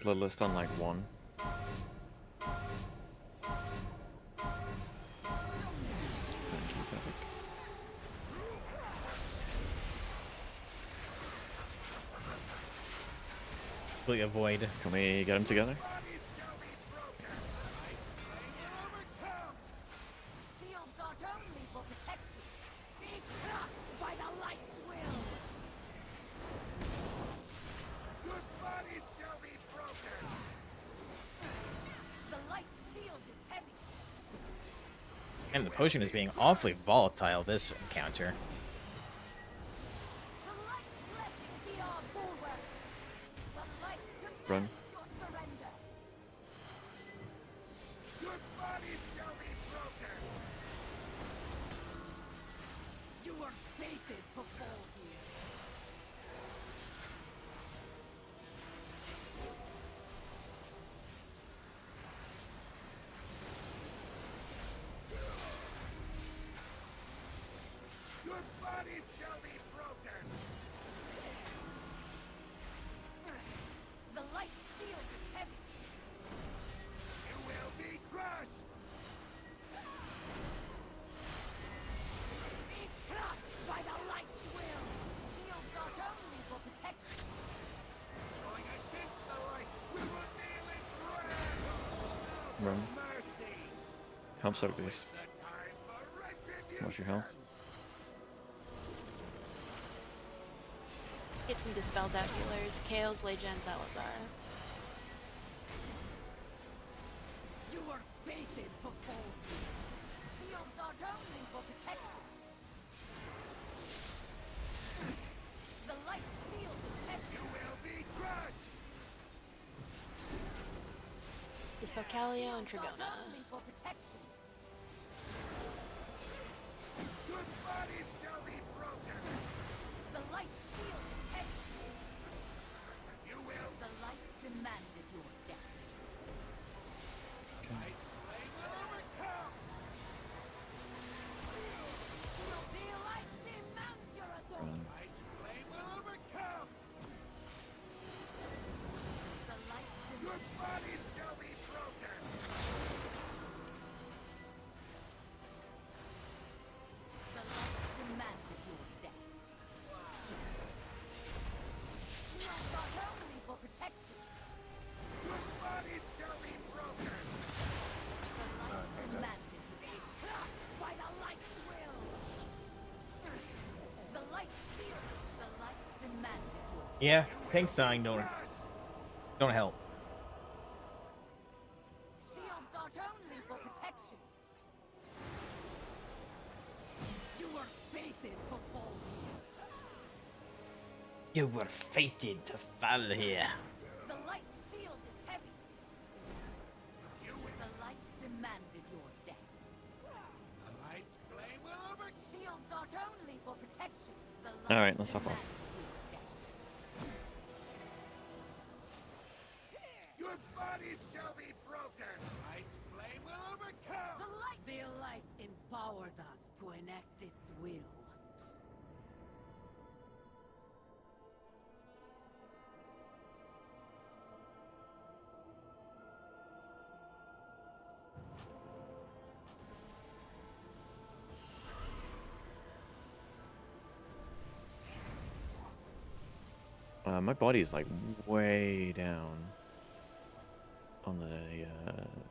Bloodlust on like 1. Thank you, perfect. Completely avoid. Can we get them together? Fields aren't only for protection. Be crushed by the light will. Your body shall be broken. The light field is heavy. And the potion is being awfully volatile this encounter. The light blessing be our bulwark. The light demands Run. your surrender. Your body shall be broken. You are fated to fall here. Your body shall be broken. The light Run. Help soak these. What's your health? Get some dispels out healers. Kales, Legion, Salazar. You are fated to fall. Shields not only for protection. The light field is heavy. You will be crushed. Dispel Calio and Shields not Trigona. only for protection. Your bodies shall be broken. The light field is heavy. You will. The light demanded your death. Light's flame will overcome. The light demands your authority. Light's flame will overcome. The light Your bodies shall be broken. The light demanded your death. Shields not only for protection. Your bodies shall be broken. The light demanded you be crushed by the light will. The light feels. The light demanded your Yeah, pink sign don't help. shields not only for protection. You were fated to fall here. You were fated to fall here. The light shield is heavy. The light demanded your death. The light's flame will overcome. Shields not only for protection. The light All right, let's hop off. Your bodies shall be broken. Light's flame will overcome. The light empowered us to enact its will. My body's like way down on the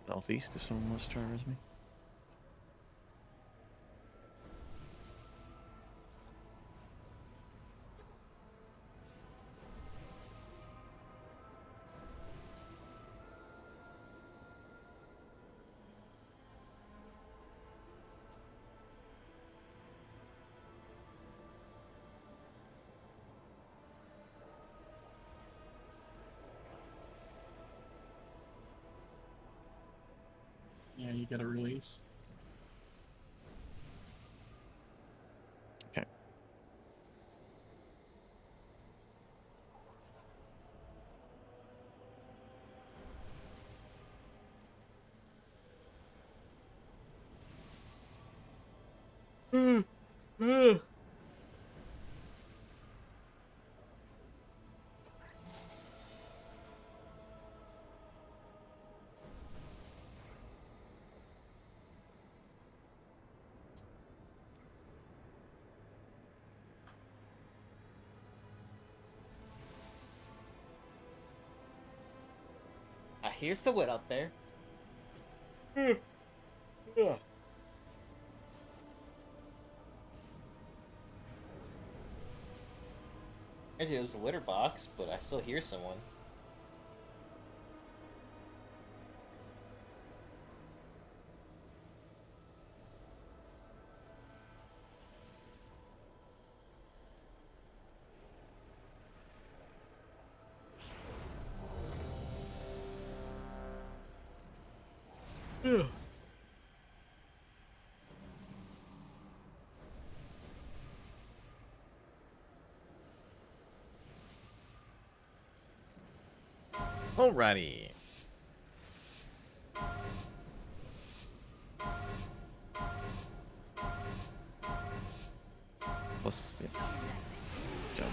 northeast. If someone wants to try res me. Yeah, you gotta release. Okay. Here's the wit up there. It was a litter box, but I still hear someone. Alrighty. Plus, yeah. Jump.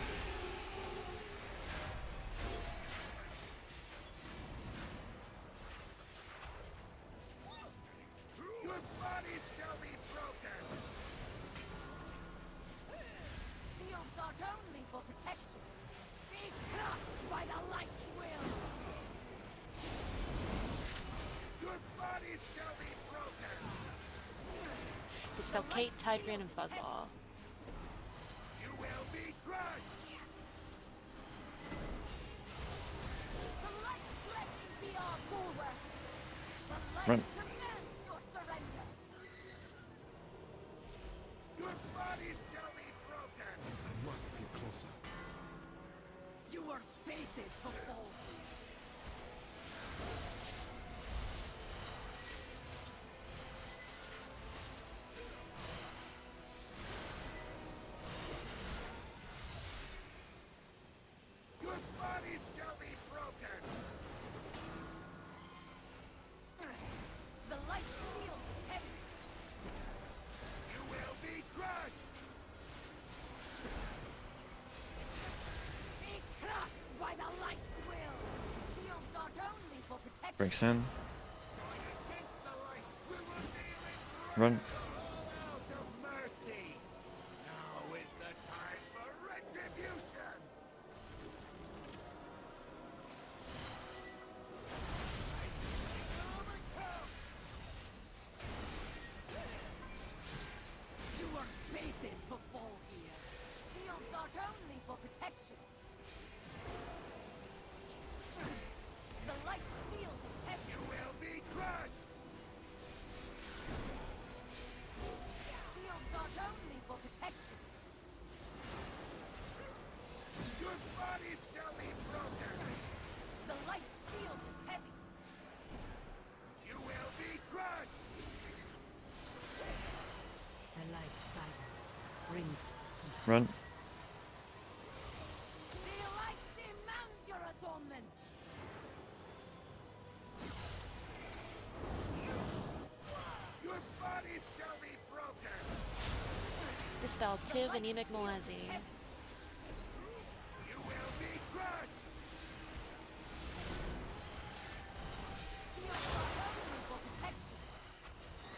Your bodies shall be broken. Shields not only for protection. Be crushed by the light will. Your bodies Dispel Kate, Tide Green, and Fuzzball. You will be crushed. The light blessing be our bulwark. The light Run. demands your surrender. Your body shall be broken. I must get closer. You are fated to fall. Your body shall be broken. The light field is heavy. You will be crushed. Be crushed by the light's will. Shields not only for protection. Breaks in. Against the light, we will kneel in Run. out of mercy. Now is the time for retribution. You are fated to fall here. Shields not only for protection. The light field is heavy. You will be crushed. Shields not only for protection. Your body shall be broken. The light field is heavy. You will be crushed. The light guidance brings Run. The light demands your atonement. Your body shall be broken. Dispel Tiv, Anemic Malezy. You will be crushed. Shields not only for protection.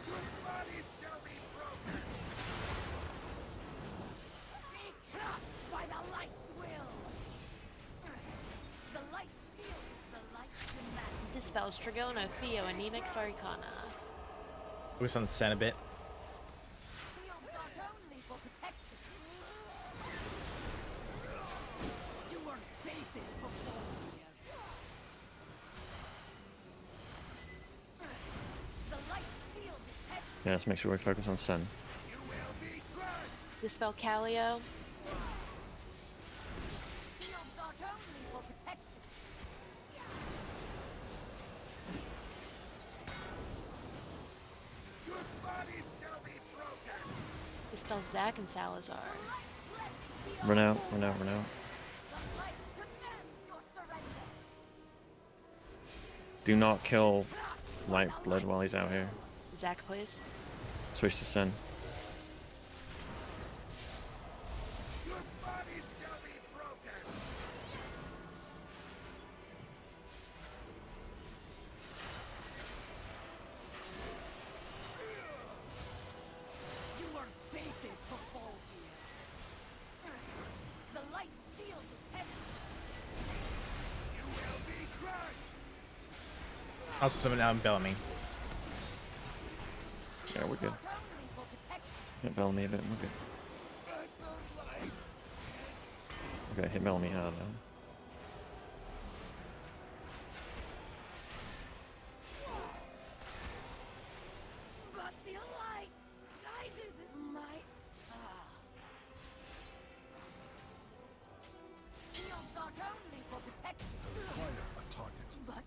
Your body shall be broken. Be crushed by the light's will. The light field is the light's demand. Dispel Stragona, Theo, Anemic Sarikana. Focus on Sen a bit. Shields not only for protection. You are fated to fall here. The light field is heavy. Yeah, let's make sure we focus on Sen. You will be crushed. Dispel Calio. Shields not only for protection. Your body shall be broken. Dispel Zack and Salazar. Run out, run out, run out. The light demands your surrender. Do not kill Light Blood while he's out here. Zack, please. Switch to Sen. Your body shall be broken. You are fated to fall here. The light field is heavy. You will be crushed. Also summon out Bellamy. Yeah, we're good. Not only for protection. Hit Bellamy a bit, we're good. Okay, hit Bellamy hard though. But the light guided my shield not only for protection. Acquire a target. But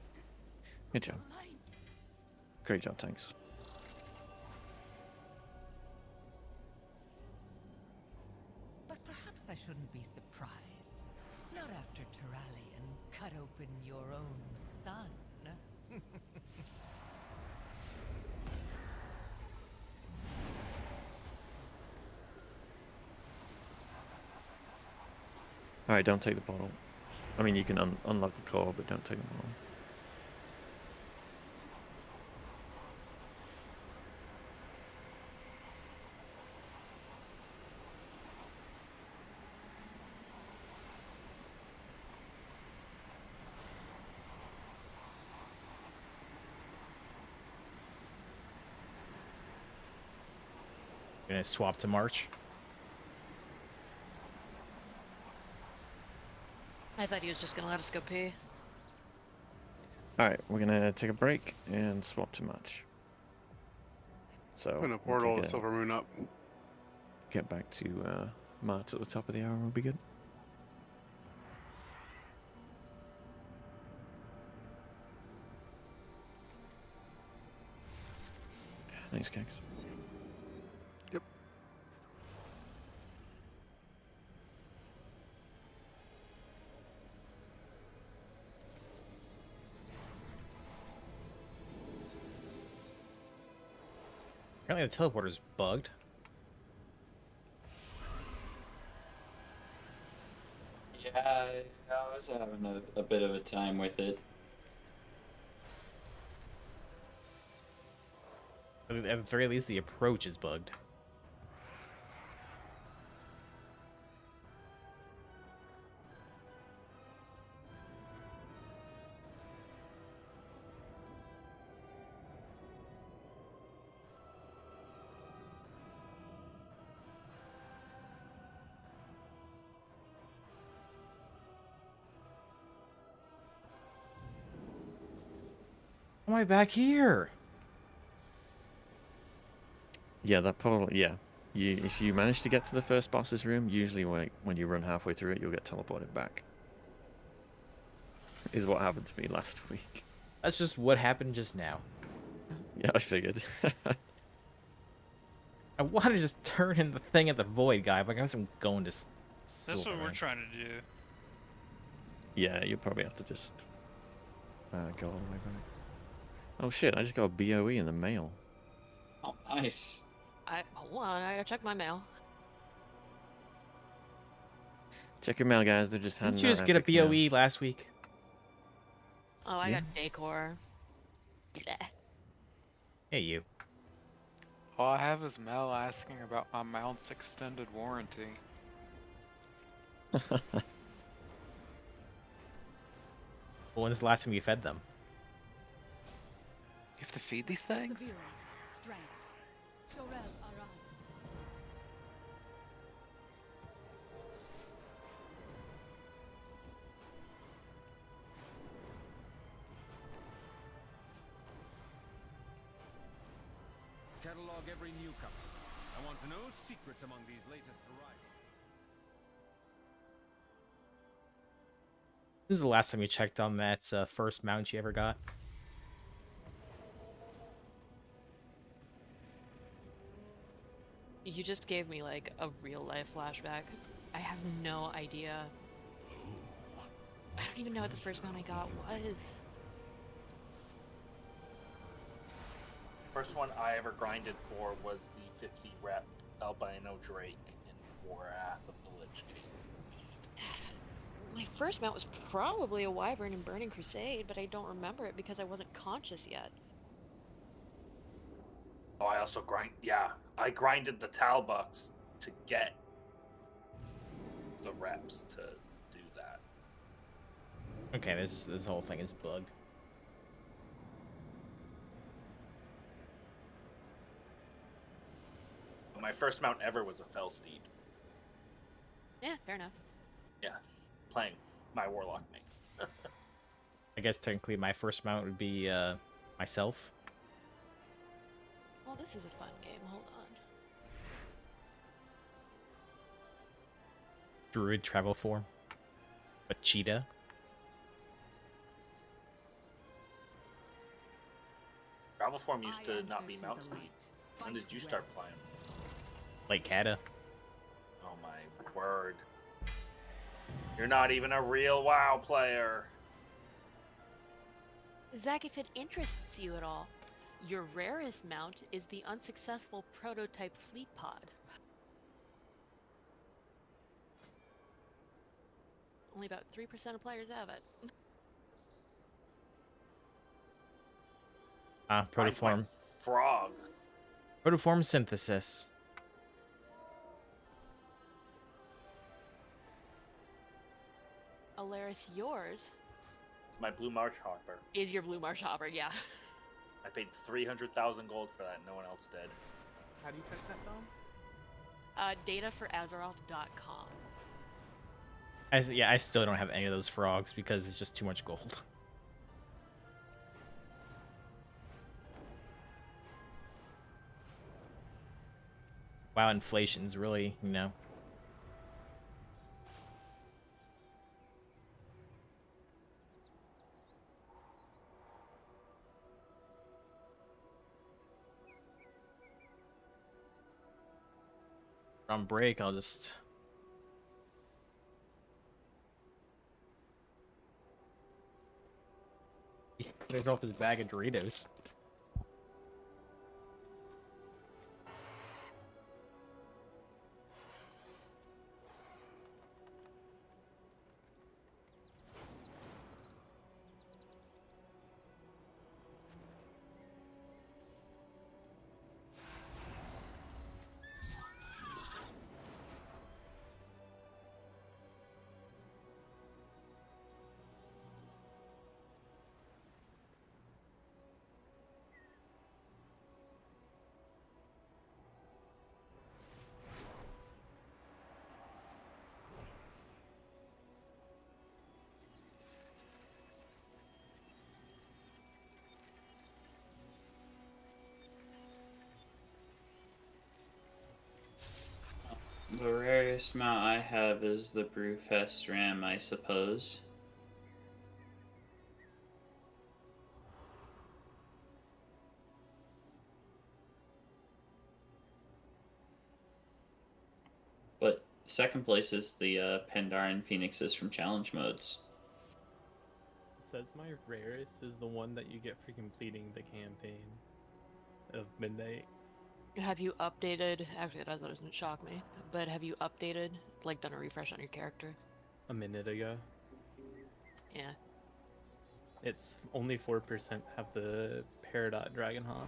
Good job. light. Great job, thanks. But perhaps I shouldn't be surprised. Not after Turalian cut open your own son. Alright, don't take the bottle. I mean, you can unlock the core, but don't take the bottle. Gonna swap to March. I thought he was just gonna let us go pee. Alright, we're gonna take a break and swap to match. So Putting a once we portal get, to Silver Moon up. get back to March at the top of the hour, we'll be good. Thanks, Kex. Yep. Apparently the teleporter's bugged. Yeah, I was having a bit of a time with it. At the very least, the approach is bugged. Why am I back here? Yeah, that probably, yeah. If you manage to get to the first boss's room, usually when you run halfway through it, you'll get teleported back. Is what happened to me last week. That's just what happened just now. Yeah, I figured. I wanted to just turn in the thing at the void guy, but I guess I'm going to That's what we're trying to do. Yeah, you probably have to just go all the way back. Oh shit, I just got a BOE in the mail. Oh, nice. Hold on, I gotta check my mail. Check your mail, guys. They're just handing Didn't you out just get a epics now. BOE last week? Oh, I Yeah. got decor. Bleh. Hey, you. All I have is Mel asking about my mount's extended warranty. Well, when's the last time you fed them? You have to feed these things? Perseverance, strength. Shorel Aran. Catalog every newcomer. I want to know secrets among these latest arrivals. This is the last time you checked on that first mount you ever got. You just gave me like a real life flashback. I have no idea. I don't even know what the first mount I got was. First one I ever grinded for was the 50 rep albino Drake in Warcraft of the Lich King. My first mount was probably a Wyvern in Burning Crusade, but I don't remember it because I wasn't conscious yet. Oh, I also I grinded the Talbucks to get the reps to do that. Okay, this whole thing is bugged. But my first mount ever was a Fellsteed. Yeah, fair enough. Yeah, playing my Warlock mate. I guess technically my first mount would be myself. Well, this is a fun game. Hold on. Druid travel form. A cheetah. Travel form used to not be mount speed. When did you start playing? Like Kata. Oh my word. You're not even a real WoW player. Zach, if it interests you at all, your rarest mount is the unsuccessful prototype fleet pod. Only about 3% of players have it. Mine's my Protoform. frog. Protoform synthesis. Alaris, yours It's my Blue Marsh Hopper. is your Blue Marsh Hopper, yeah. I paid 300,000 gold for that. No one else did. How do you check that, Dom? Data for Azeroth.com. Yeah, I still don't have any of those frogs because it's just too much gold. Wow, inflation's really, you know. On break, I'll just finish off his bag of Doritos. The rarest mount I have is the Brewfest Ram, I suppose. But second place is the Pandaren Phoenixes from challenge modes. It says my rarest is the one that you get for completing the campaign of Midnight. Have you updated? Actually, that doesn't shock me. But have you updated, like, done a refresh on your character? A minute ago. Yeah. It's only 4% have the Peridot Dragonhawk.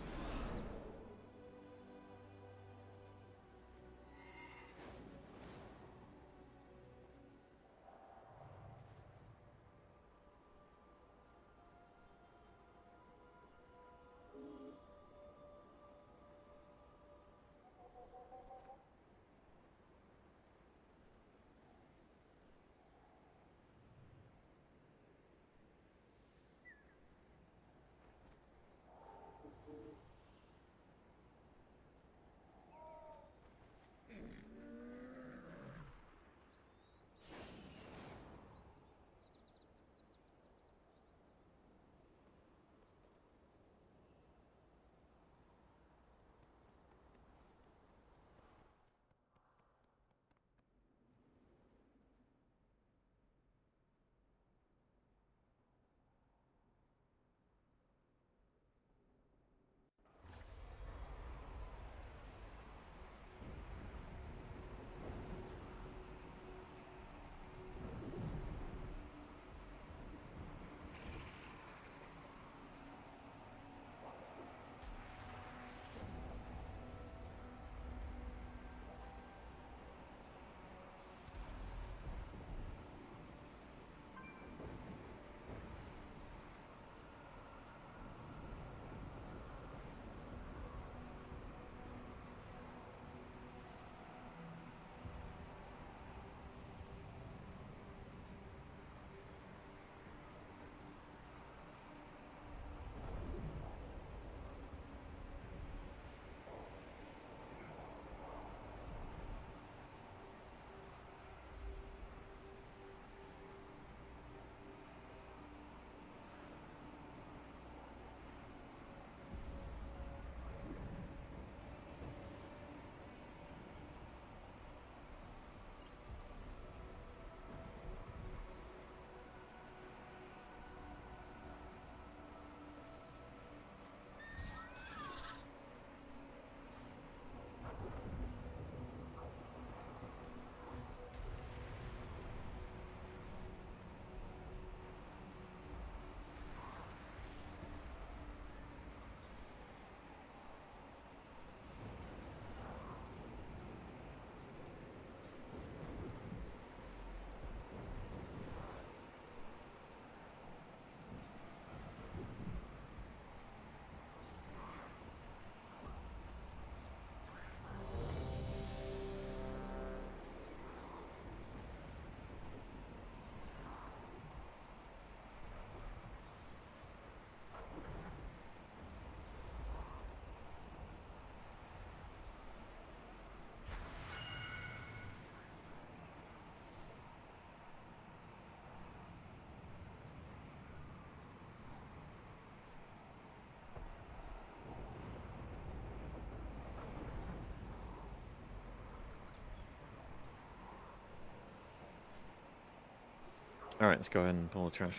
Alright, let's go ahead and pull the trash.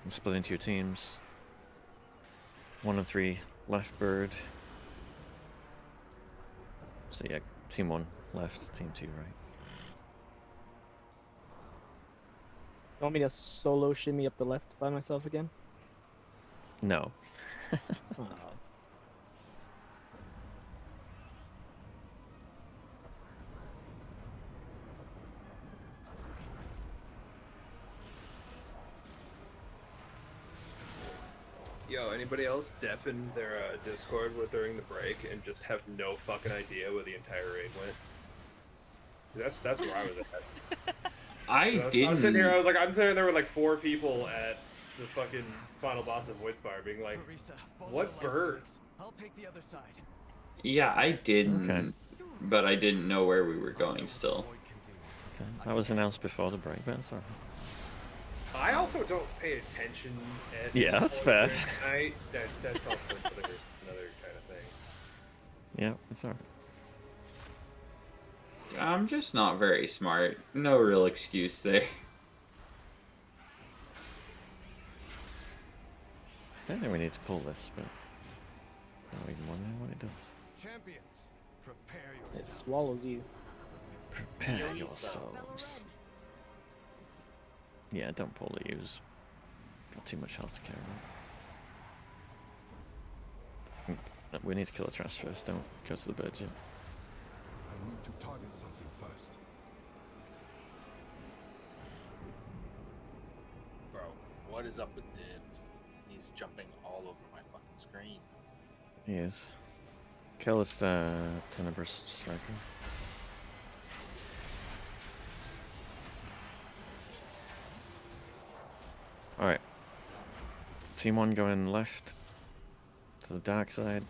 And split into your teams. 1 of 3 left bird. So yeah, team 1 left, team 2 right. You want me to solo shimmy up the left by myself again? No. Oh. Yo, anybody else deafen their Discord during the break and just have no fucking idea where the entire raid went? That's where I was at. I was didn't. sitting here. I'm sitting there with like 4 people at the fucking final boss of Voidspire, being like, "What bird?" I'll take the other side. Yeah, I didn't, but I didn't know where we were going still. Okay. That was announced before the break, but it's alright. I also don't pay attention at Yeah, that's all fair. during the night. That's also another kind of thing. Yeah, it's alright. I'm just not very smart. No real excuse there. I don't think we need to pull this, but I don't even want to know what it does. Champions, prepare It yourselves. swallows you. Prepare yourselves. Yeah, don't pull the use. Got too much health to care about. We need to kill the trash first, don't go to the birds yet. I need to target something first. Bro, what is up with Div? He's jumping all over my fucking screen. He is. Kill this Tenebrous Striker. Alright. Team 1 going left to the dark side.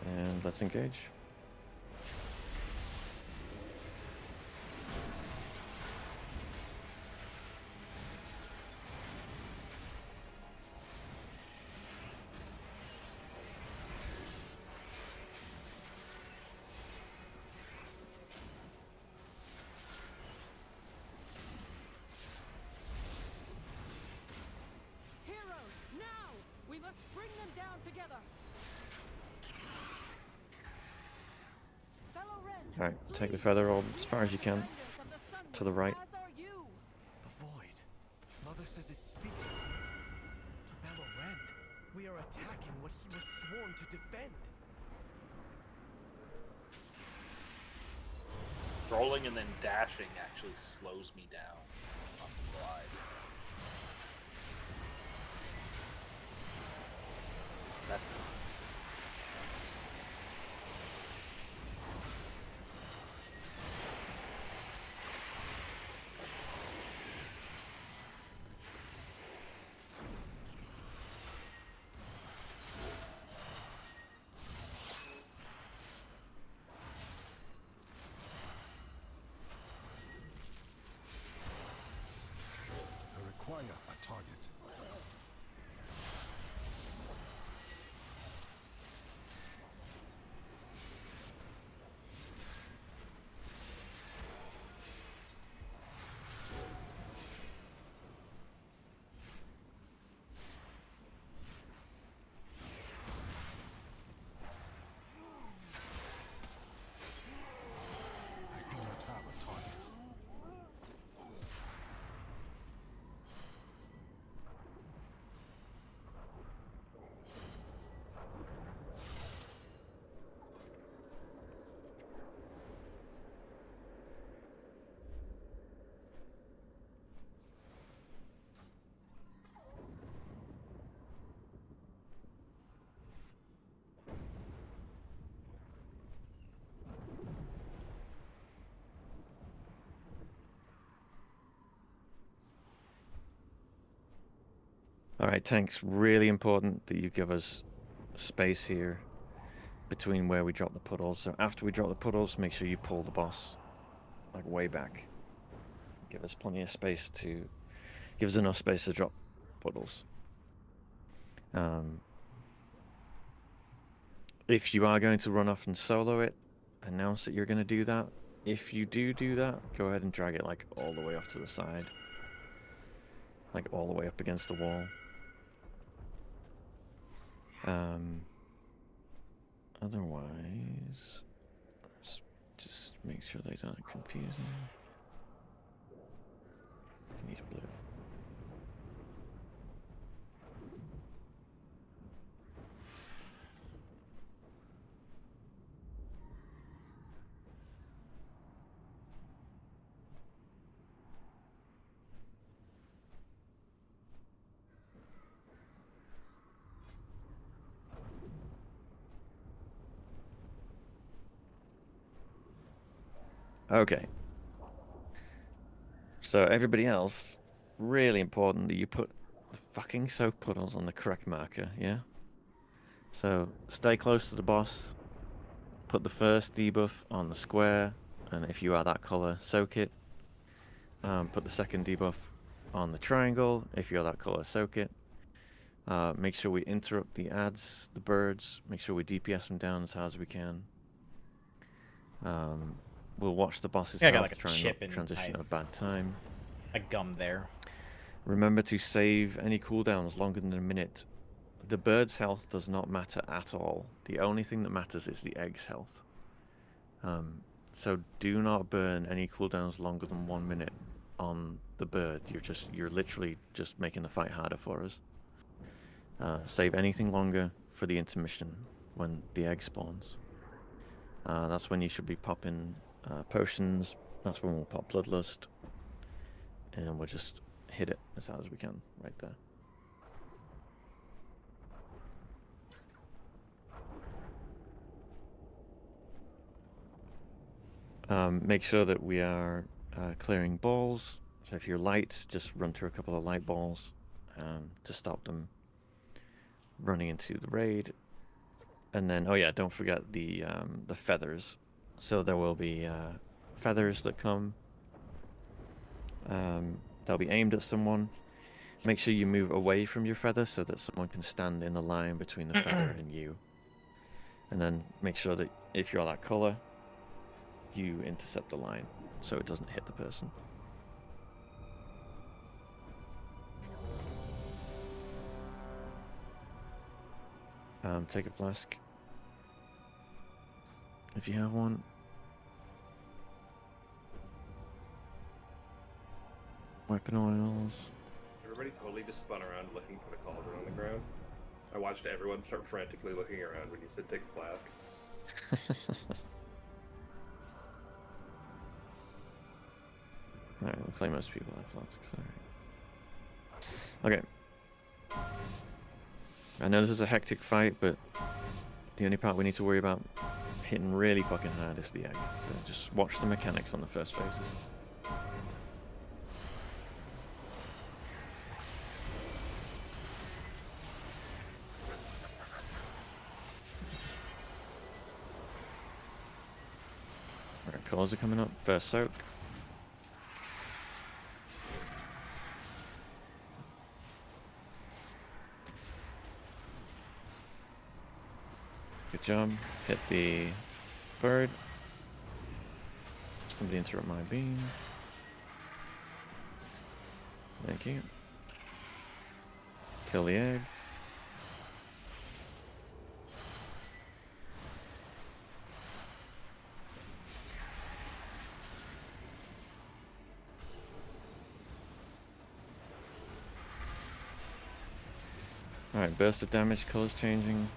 And let's engage. Heroes, now! We must bring them down together! Fellow Ren, Alright, take the feather orb as far as you can. To the right. The void. Mother says it speaks to Bello Ren. We are attacking what he was sworn to defend. Rolling and then dashing actually slows me down on the glide. That's the I require a target. I do not have a target. Alright, tanks, really important that you give us space here between where we drop the puddles. So after we drop the puddles, make sure you pull the boss like way back. Give us plenty of space to... Give us enough space to drop puddles. if you are going to run off and solo it, announce that you're going to do that. If you do that, go ahead and drag it like all the way off to the side. Like all the way up against the wall. Otherwise, let's just make sure these aren't confusing. Can use blue. Okay. So everybody else, really important that you put the fucking soak puddles on the correct marker, yeah? So stay close to the boss, put the first debuff on the square, and if you are that color, soak it. Put the second debuff on the triangle, if you're that color, soak it. Make sure we interrupt the ads, the birds, make sure we DPS them down as hard as we can. We'll watch the boss's Yeah, I got health, like a try and chip not and transition at a bad time. a gum there. Remember to save any cooldowns longer than a minute. The bird's health does not matter at all. The only thing that matters is the egg's health. So do not burn any cooldowns longer than 1 minute on the bird. You're literally just making the fight harder for us. Save anything longer for the intermission when the egg spawns. That's when you should be popping potions. That's when we'll pop Bloodlust. And we'll just hit it as hard as we can right there. Make sure that we are clearing balls. So if you're light, just run through a couple of light balls to stop them running into the raid. And then, oh yeah, don't forget the feathers. So there will be feathers that come. They'll be aimed at someone. Make sure you move away from your feather so that someone can stand in the line between the feather and you. And then make sure that if you're that color, you intercept the line so it doesn't hit the person. Take a flask if you have one. Weapon oils. Everybody totally just spun around looking for the cauldron on the ground. I watched everyone start frantically looking around when you said take a flask. Alright, looks like most people have flasks. Alright. Okay. I know this is a hectic fight, but the only part we need to worry about hitting really fucking hard is the egg. So just watch the mechanics on the first phases. Alright, cores are coming up. First soak. Good job. Hit the bird. Somebody interrupt my beam. Thank you. Kill the egg. Alright, burst of damage, colors changing.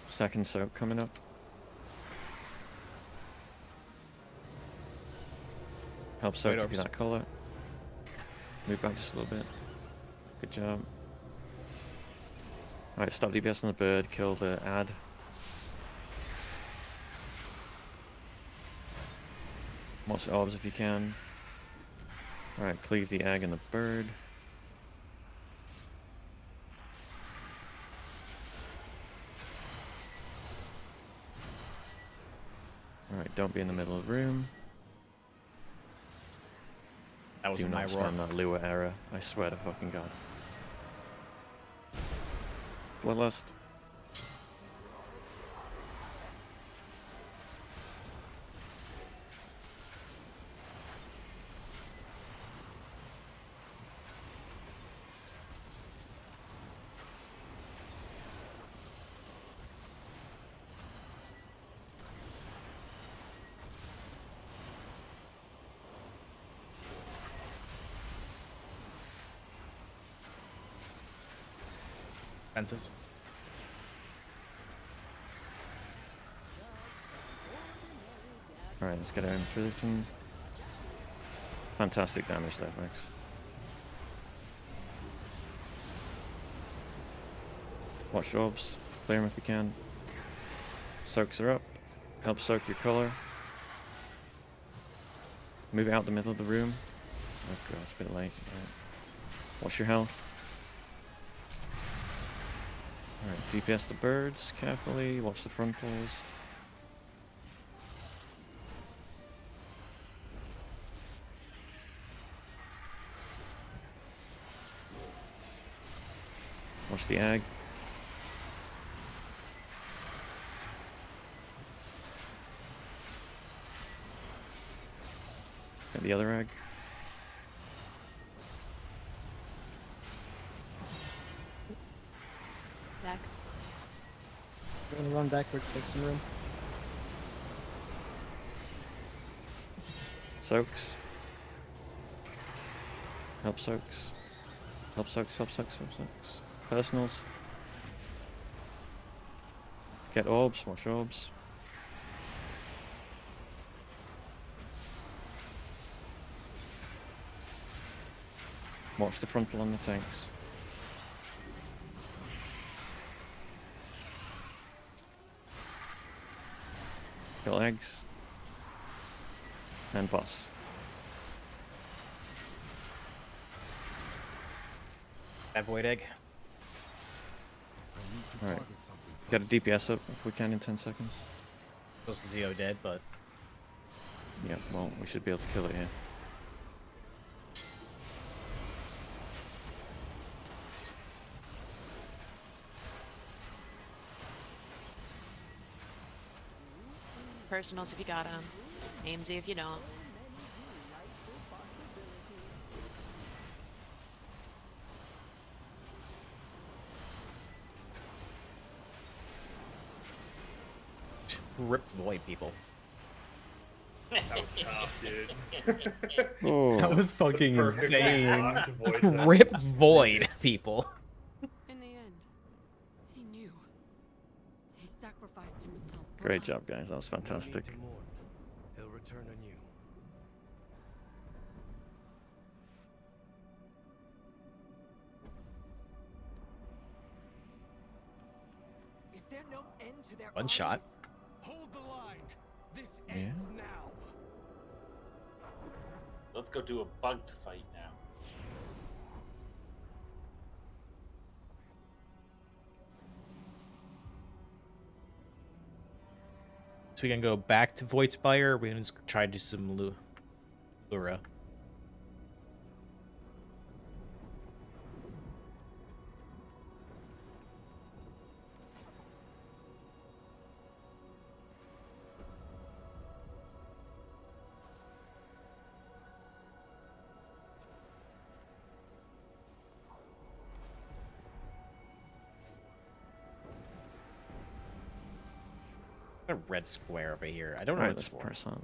Second soak coming up. Help soak if you're that color. Move back just a little bit. Good job. Alright, stop DPS on the bird, kill the ad. Watch the orbs if you can. Alright, cleave the egg and the bird. Alright, don't be in the middle of the room. That was Do my not roar. spam that lure error, I swear to fucking god. Bloodlust. Fences. Alright, let's get our infiltration. Fantastic damage there, Max. Watch orbs. Clear them if you can. Soaks are up. Help soak your color. Move it out the middle of the room. Oh god, it's a bit late. Right. Watch your health. Alright, DPS the birds carefully. Watch the frontals. Watch the ag. Get the other ag. Back. I'm gonna run backwards, make some room. Soaks. Help soaks. Help soaks, help soaks, help soaks. Personals. Get orbs, watch orbs. Watch the frontal on the tanks. Kill eggs. And boss. That void egg. Alright. Get a DPS up if we can in 10 seconds. Was Zio dead, but Yeah, well, we should be able to kill it here. Personals if you got them. Aimsy if you don't. Rip void people. That was tough, dude. Oh. That was fucking Perfectly insane. blocked void zones. Rip void people. In the end, he knew. He sacrificed himself. for Great us. job, guys. That was fantastic. No need to mourn. He'll return anew. Is there no end to their One shot. Hold the line. This Yeah. ends now. Let's go do a bugged fight now. So we can go back to Void Spire, or we can just try to do some Lura. A red square over here. I don't know Alright, what it's let's for. press on.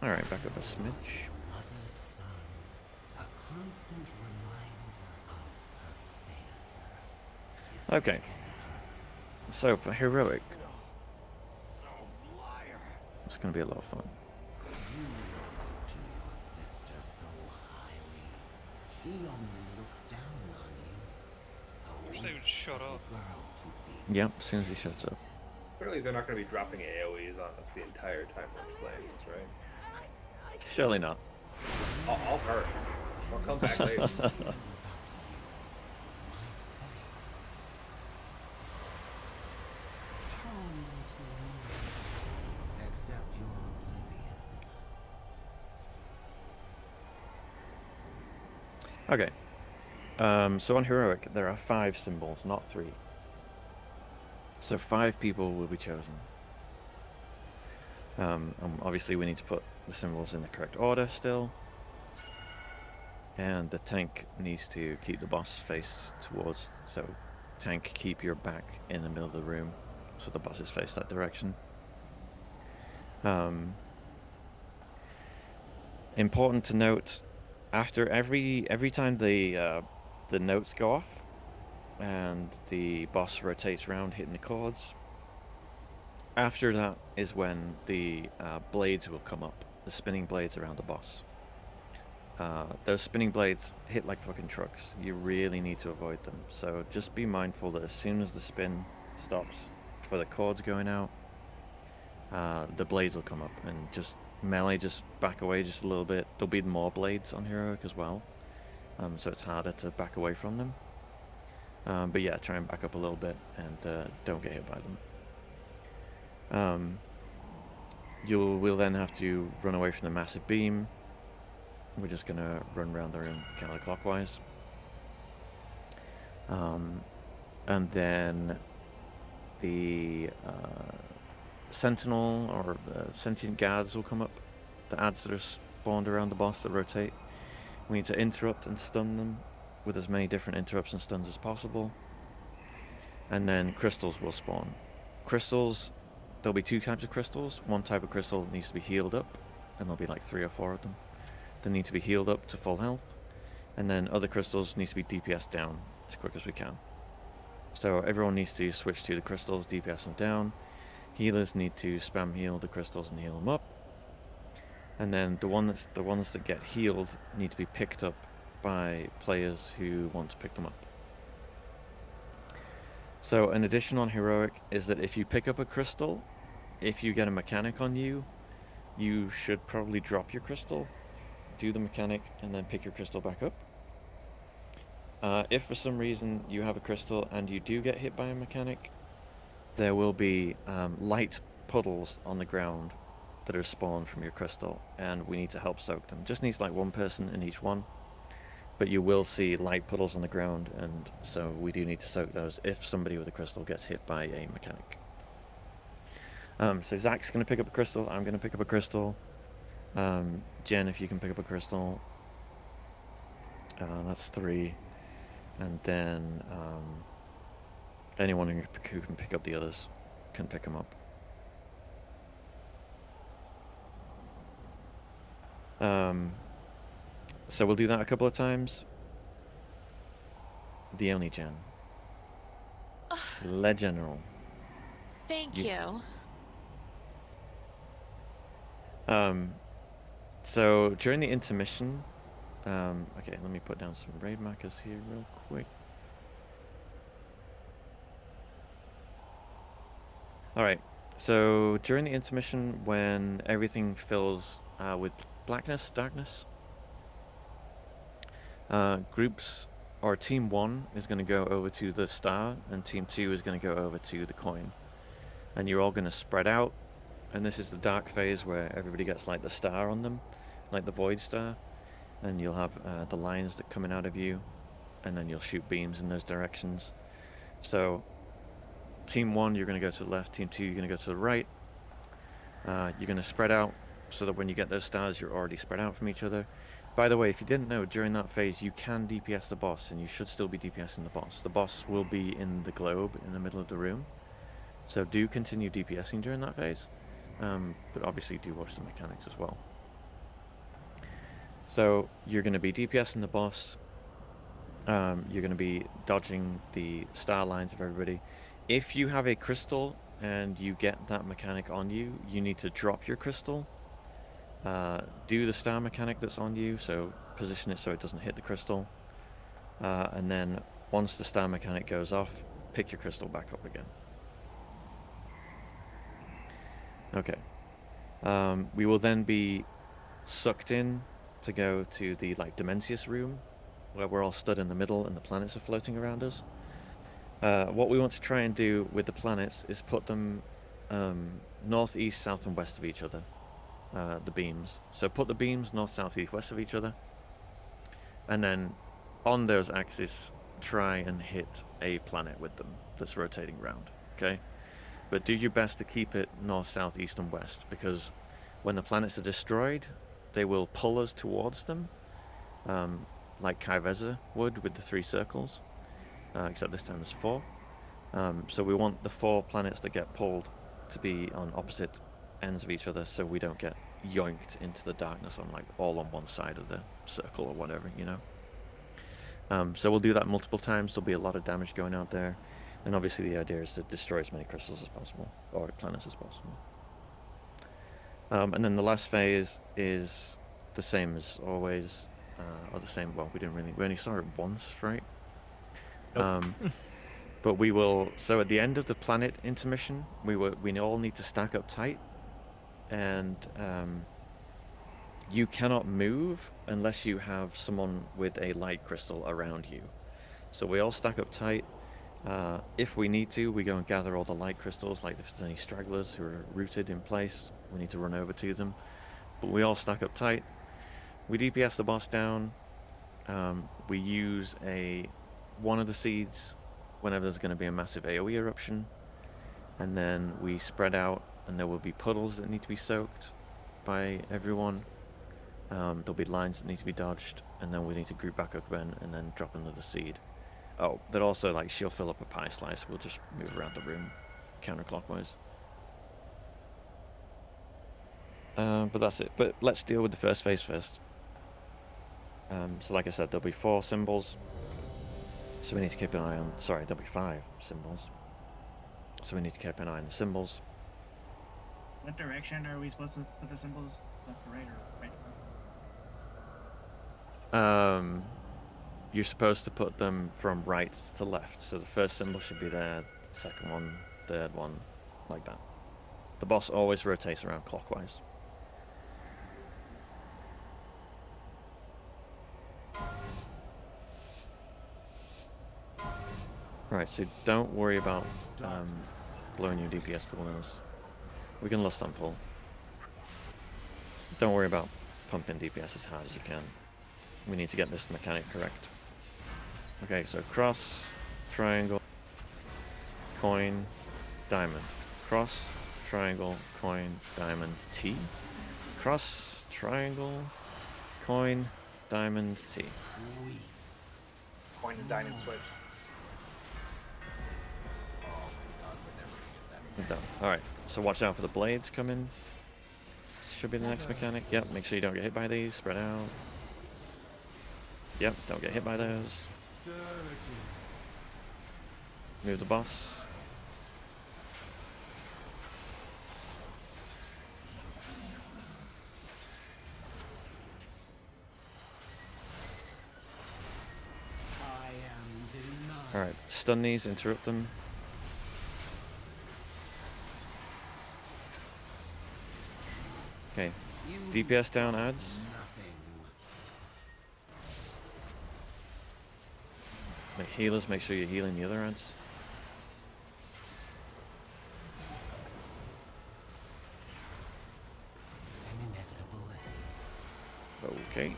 Alright, back up a smidge. Okay. So for heroic, it's going to be a lot of fun. She only looks down on you. Wish they would shut up. Yep, as soon as he shuts up. Clearly, they're not going to be dropping AoEs on us the entire time we're playing this, right? Surely not. I'll hurt. I'll come back later. Accept your oblivion. Okay. So on heroic, there are 5 symbols, not 3. So 5 people will be chosen. And obviously we need to put the symbols in the correct order still. And the tank needs to keep the boss faced towards, so tank, keep your back in the middle of the room so the boss is faced that direction. Important to note, after every time the notes go off and the boss rotates around hitting the chords, after that is when the blades will come up, the spinning blades around the boss. Those spinning blades hit like fucking trucks. You really need to avoid them. So just be mindful that as soon as the spin stops for the chords going out, the blades will come up, and just melee, just back away just a little bit. There'll be more blades on heroic as well, so it's harder to back away from them. But yeah, try and back up a little bit and don't get hit by them. We'll then have to run away from the massive beam. We're just gonna run around the room counterclockwise. And then the sentinel or sentient guards will come up. The ads that are spawned around the boss that rotate. We need to interrupt and stun them with as many different interrupts and stuns as possible. And then crystals will spawn. Crystals, there'll be 2 types of crystals. One type of crystal needs to be healed up, and there'll be like 3 or 4 of them. They need to be healed up to full health, and then other crystals need to be DPS down as quick as we can. So everyone needs to switch to the crystals, DPS them down. Healers need to spam heal the crystals and heal them up. And then the ones that get healed need to be picked up by players who want to pick them up. So an addition on heroic is that if you pick up a crystal, if you get a mechanic on you, you should probably drop your crystal, do the mechanic, and then pick your crystal back up. If for some reason you have a crystal and you do get hit by a mechanic, there will be light puddles on the ground that are spawned from your crystal, and we need to help soak them. Just needs like 1 person in each one, but you will see light puddles on the ground, and so we do need to soak those if somebody with a crystal gets hit by a mechanic. So Zach's going to pick up a crystal, I'm going to pick up a crystal. Jen, if you can pick up a crystal, that's 3. And then anyone who can pick up the others can pick them up. So we'll do that a couple of times. The only Jen. Le General. Thank you. So during the intermission, okay, let me put down some raid markers here real quick. Alright, so during the intermission, when everything fills with darkness, groups, or Team 1 is going to go over to the star, and Team 2 is going to go over to the coin. And you're all going to spread out, and this is the dark phase where everybody gets like the star on them, like the void star, and you'll have the lines that coming out of you, and then you'll shoot beams in those directions. So Team 1, you're going to go to the left. Team 2, you're going to go to the right. You're going to spread out so that when you get those stars, you're already spread out from each other. By the way, if you didn't know, during that phase, you can DPS the boss, and you should still be DPSing the boss. The boss will be in the globe in the middle of the room, so do continue DPSing during that phase. but obviously do watch the mechanics as well. So you're going to be DPSing the boss. You're going to be dodging the star lines of everybody. If you have a crystal and you get that mechanic on you, you need to drop your crystal. Do the star mechanic that's on you, so position it so it doesn't hit the crystal. And then once the star mechanic goes off, pick your crystal back up again. Okay. We will then be sucked in to go to the Dimensius room, where we're all stood in the middle and the planets are floating around us. What we want to try and do with the planets is put them north, east, south, and west of each other. The beams. So put the beams north, south, east, west of each other, and then on those axes try and hit a planet with them that's rotating round. Okay, but do your best to keep it north, south, east, and west, because when the planets are destroyed, they will pull us towards them, like Kaiveza would with the 3 circles, except this time there's 4. So we want the 4 planets that get pulled to be on opposite ends of each other, so we don't get yoinked into the darkness on all on one side of the circle or whatever, you know. So we'll do that multiple times. There'll be a lot of damage going out there, and obviously the idea is to destroy as many crystals as possible, or planets as possible. And then the last phase is the same as always, or the same. Well, we only saw it once, right? Nope. But we will. So at the end of the planet intermission, we all need to stack up tight, and you cannot move unless you have someone with a light crystal around you. So we all stack up tight. If we need to, we go and gather all the light crystals. Like if there's any stragglers who are rooted in place, we need to run over to them. But we all stack up tight. We DPS the boss down. We use one of the seeds whenever there's going to be a massive AoE eruption, and then we spread out, and there will be puddles that need to be soaked by everyone. There'll be lines that need to be dodged, and then we need to group back up again and then drop another seed. Oh, but also she'll fill up a pie slice. We'll just move around the room counterclockwise. But that's it. But let's deal with the first phase first. So like I said, there'll be 4 symbols. So we need to keep an eye on... Sorry, there'll be 5 symbols. So we need to keep an eye on the symbols. What direction are we supposed to put the symbols? Left to right or right to left? You're supposed to put them from right to left. So the first symbol should be there, the second one, third one, like that. The boss always rotates around clockwise. Right, so don't worry about blowing your DPS to balloons. We can lust on pull. Don't worry about pumping DPS as hard as you can. We need to get this mechanic correct. Okay, so cross, triangle, coin, diamond. Cross, triangle, coin, diamond, T. Cross, triangle, coin, diamond, T. Coin and diamond switch. We're done. Alright, so watch out for the blades coming. Should be the next mechanic. Yep, make sure you don't get hit by these. Spread out. Yep, don't get hit by those. Move the boss. Alright, stun these, interrupt them. Okay, DPS down adds. Like healers, make sure you're healing the other ads. Okay.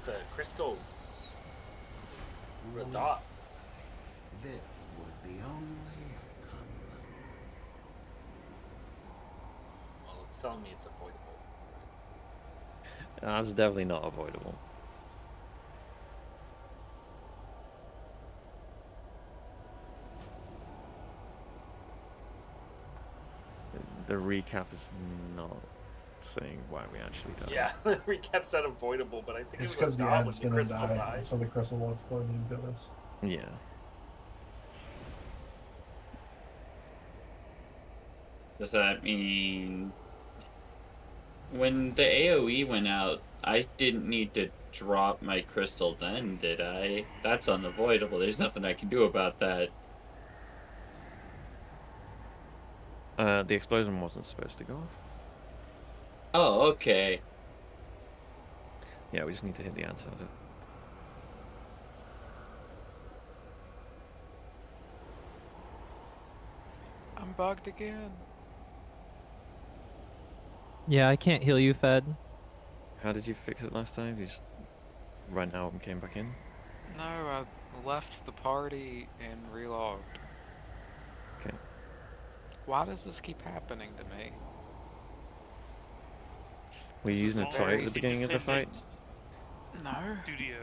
The crystals. The dot. This was the only outcome. Well, it's telling me it's avoidable. That's definitely not avoidable. The recap is not saying why we actually died. Yeah, the recap said avoidable, but I think It's it was because the not when ad's the gonna crystal die, died. so the crystal will explode and kill us. Yeah. Does that mean when the AoE went out, I didn't need to drop my crystal then, did I? That's unavoidable. There's nothing I can do about that. The explosion wasn't supposed to go off. Oh, okay. Yeah, we just need to hit the answer of it. I'm bugged again. Yeah, I can't heal you, Fed. How did you fix it last time? You just ran out and came back in? No, I left the party and relogged. Okay. Why does this keep happening to me? Were you This is using a toy very at the beginning of the fight? specific. No. Studio.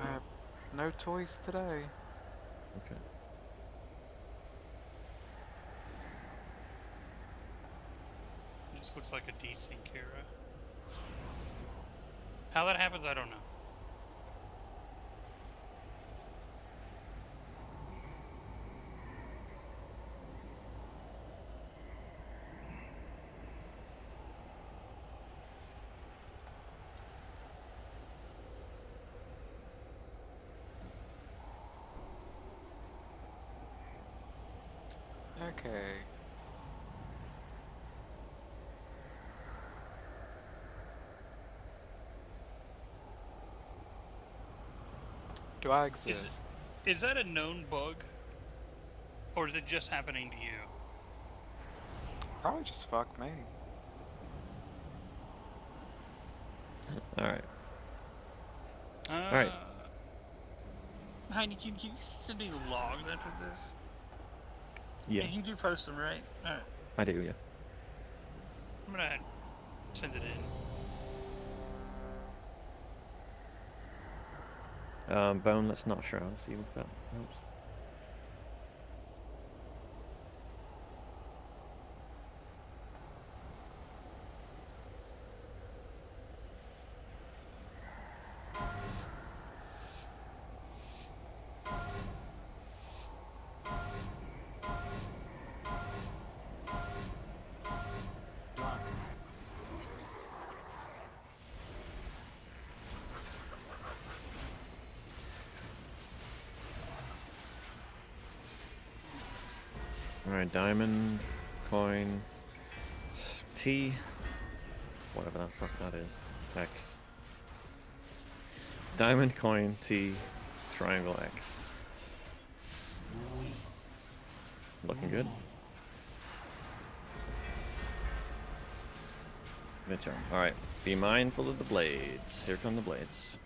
No toys today. Okay. It just looks like a desync era. How that happens, I don't know. Okay. Do I exist? Is that a known bug? Or is it just happening to you? Probably just fuck me. Alright. Uh, Alright. Heidi, can you send me logs after this? Yeah. You do post them, right? Alright. I do, yeah. I'm gonna send it in. Bone, let's not shroud, see if that helps. Alright, diamond, coin, T, whatever the fuck that is, X. Diamond, coin, T, triangle, X. Looking good. Good job. Alright, be mindful of the blades. Here come the blades.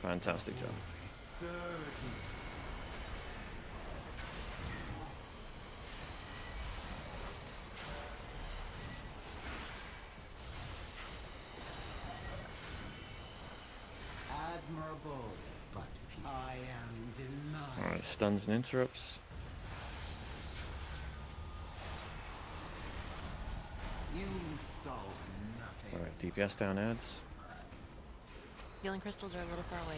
Fantastic job. Admirable, but I am denied. Alright, stuns and interrupts. You solve nothing. Alright, DPS down adds. Healing crystals are a little far away.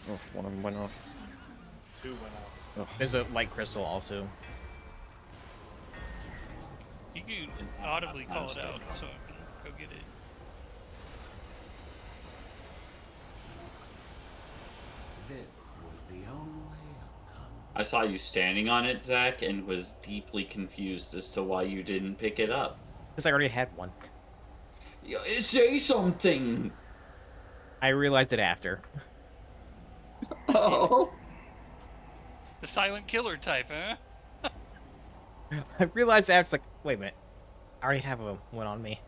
Oh, one of them went off. 2 went off. Oh. There's a light crystal also. You can audibly call it out, so I can go get it. This was the only outcome. I saw you standing on it, Zach, and was deeply confused as to why you didn't pick it up. Because I already had one. Say something! I realized it after. Oh. The silent killer type, huh? I realized after, it's like, wait a minute. I already have one on me.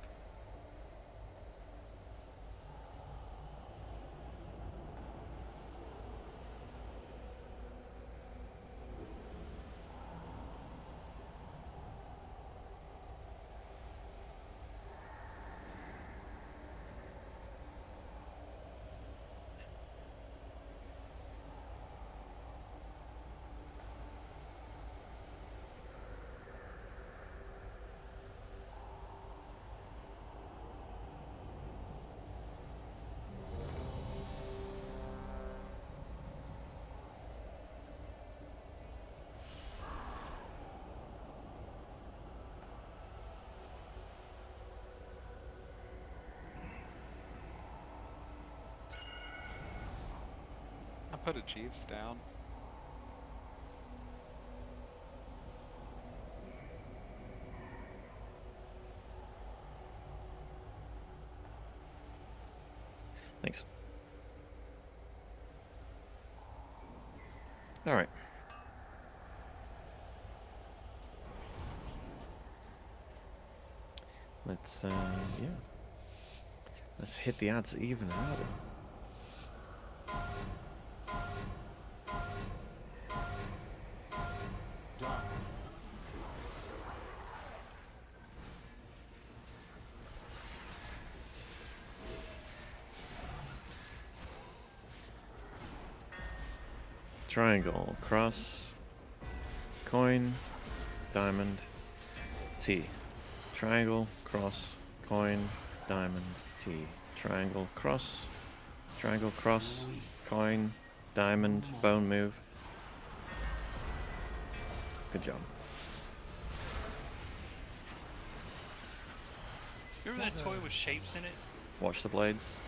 put a Jeeves down. Thanks. All right. Let's yeah. Let's hit the odds even harder. Triangle, cross, coin, diamond, T. Triangle, cross, coin, diamond, T. Triangle, cross, coin, diamond, bone move. Good job. Remember that toy with shapes in it? Watch the blades.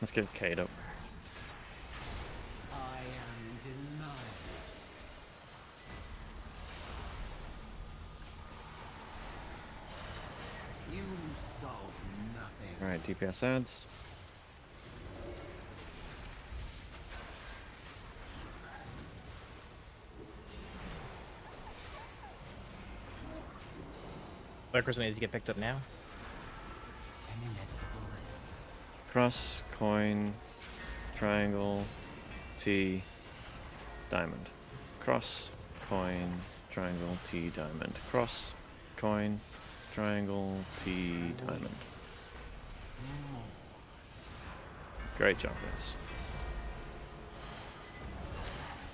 Let's get Kate up. I am denied. You solve nothing. Alright, DPS adds. Black Crystal needs to get picked up now. Cross, coin, triangle, T, diamond. Cross, coin, triangle, T, diamond. Cross, coin, triangle, T, diamond. Great job, guys.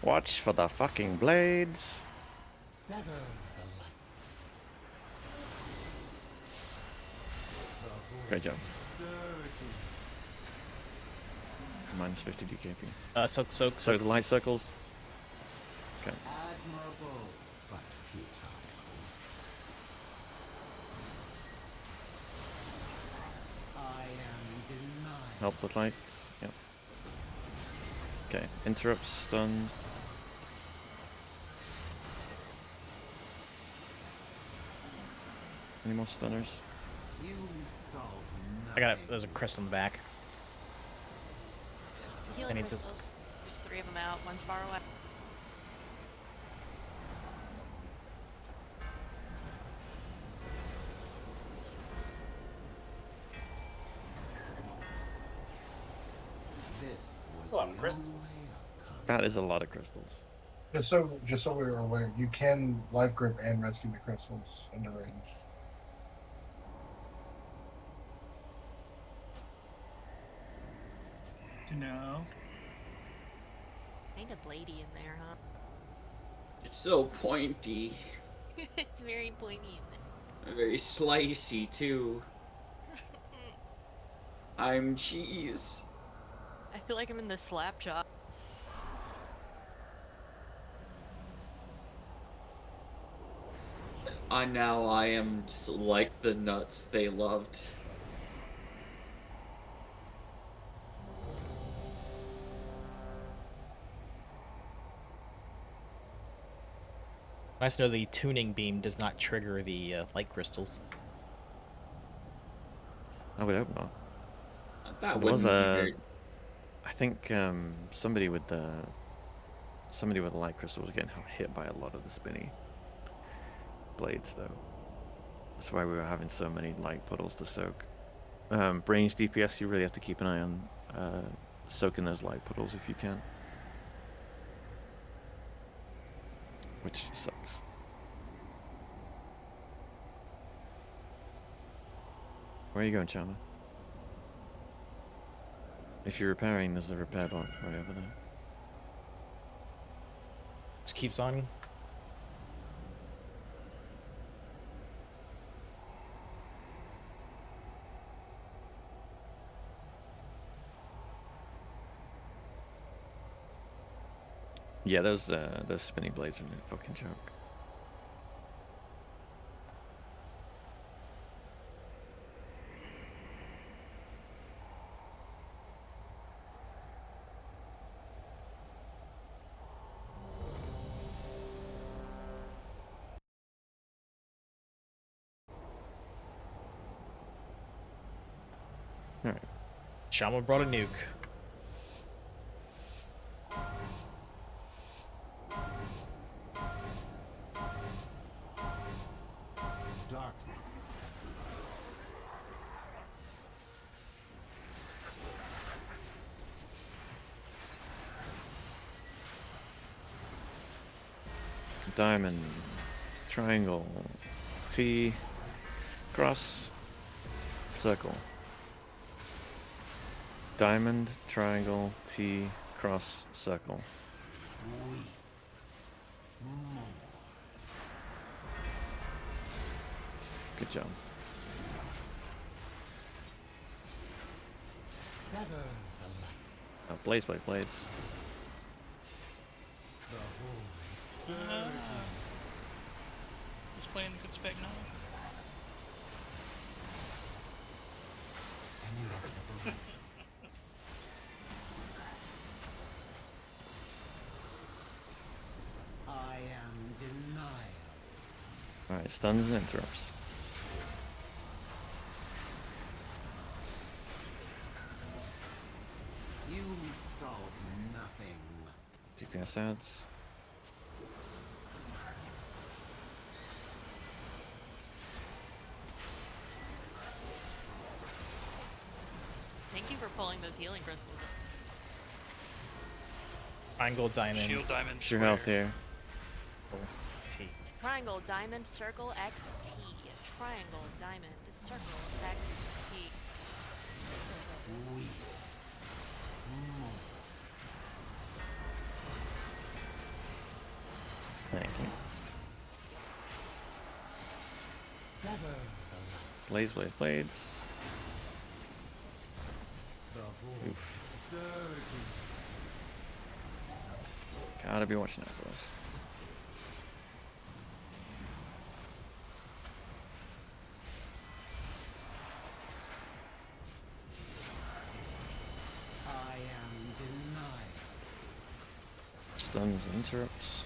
Watch for the fucking blades. Sever Great job. Minus 50 DKP. So the light circles. Okay. admirable, but futile. I am denied. Help with lights. Yep. Okay. Interrupts, stuns. Any more stunners? You solve I got it. There's a crystal in the back. Healing And it's just- crystals. There's 3 of them out. One's far away. That's a lot of crystals. That is a lot of crystals. Just so we were aware, you can life grip and rescue the crystals under range. To know. Kinda bladey in there, huh? It's so pointy. It's very pointy in there. Very slicey, too. I'm cheese. I feel like I'm in the slap job. Now I am like the nuts they loved. Nice to know the tuning beam does not trigger the light crystals. I would hope not. That There was wouldn't be a, very... I think somebody with the light crystal was getting hit by a lot of the spinny blades, though. That's why we were having so many light puddles to soak. Range DPS, you really have to keep an eye on soaking those light puddles if you can. Which sucks. Where are you going, Chama? If you're repairing, there's a repair bot right over there. Just keeps on. Yeah, those spinning blades are a fucking joke. Alright. Shaman brought a nuke. Darkness. Diamond, triangle, T, cross, circle. Diamond, triangle, T, cross, circle. Good job. Sever the light. Oh, blades by blades. The void. Who's playing good spec now? I am denial. Alright, stuns and interrupts. You solve nothing. DPS adds. Thank you for pulling those healing crystals. Triangle, diamond. Shield, diamond. Your health here. T. Triangle, diamond, circle, XT. Triangle, diamond, circle, XT. Thank you. Sever the light. Blades, blades, blades. The void. Oof. Surging. Gotta be watching out for us. I am denied. Stuns and interrupts.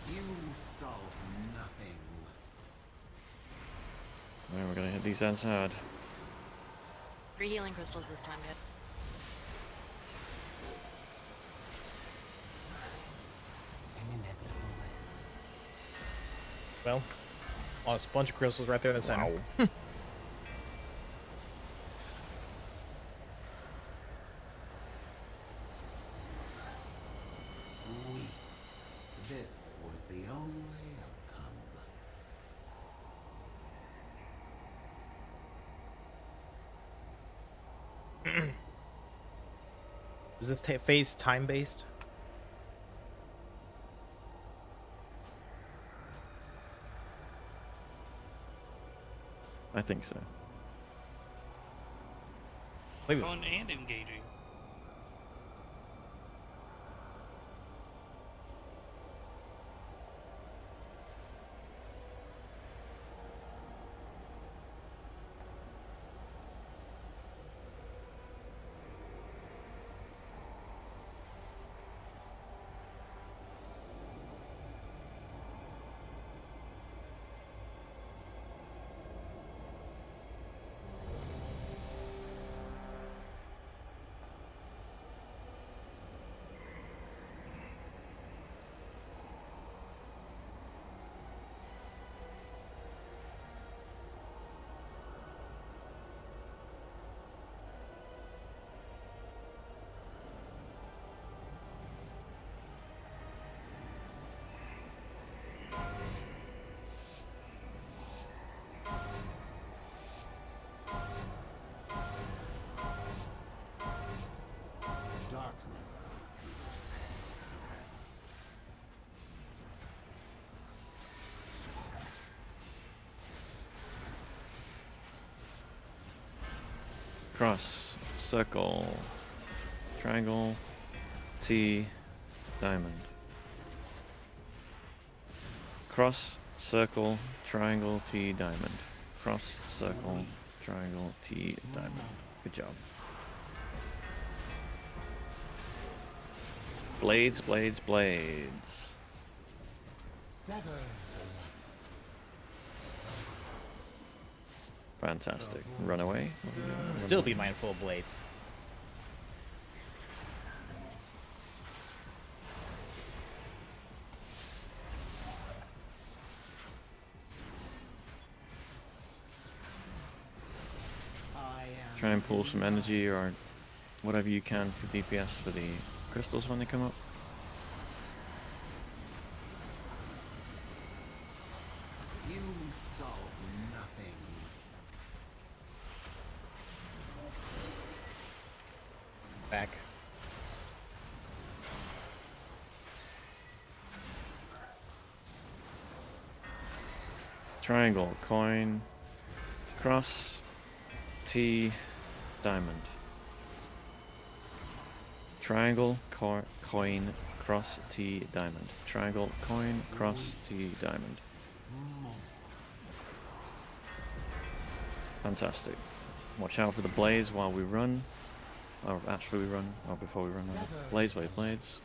You solve nothing. Alright, we're gonna hit these ends hard. 3 healing crystals this time, yet. Well, lost a bunch of crystals right there in the center. This was the only outcome. Is this phase time based? I think so. Fun and engaging. Darkness. Cross. circle, triangle, T, diamond. Cross, circle, triangle, T, diamond. Cross, circle, triangle, T, diamond. Good job. Blades, blades, blades. Fantastic. Run away. Still be mindful of blades. Try and pull some energy or whatever you can for DPS for the crystals when they come up. You solve nothing. Back. Triangle, coin, cross, T, diamond. Triangle, coin, cross, T, diamond. Triangle, coin, cross, T, diamond. Fantastic. Watch out for the blaze while we run. Or after we run, or before we run. Blaze, wave, blades.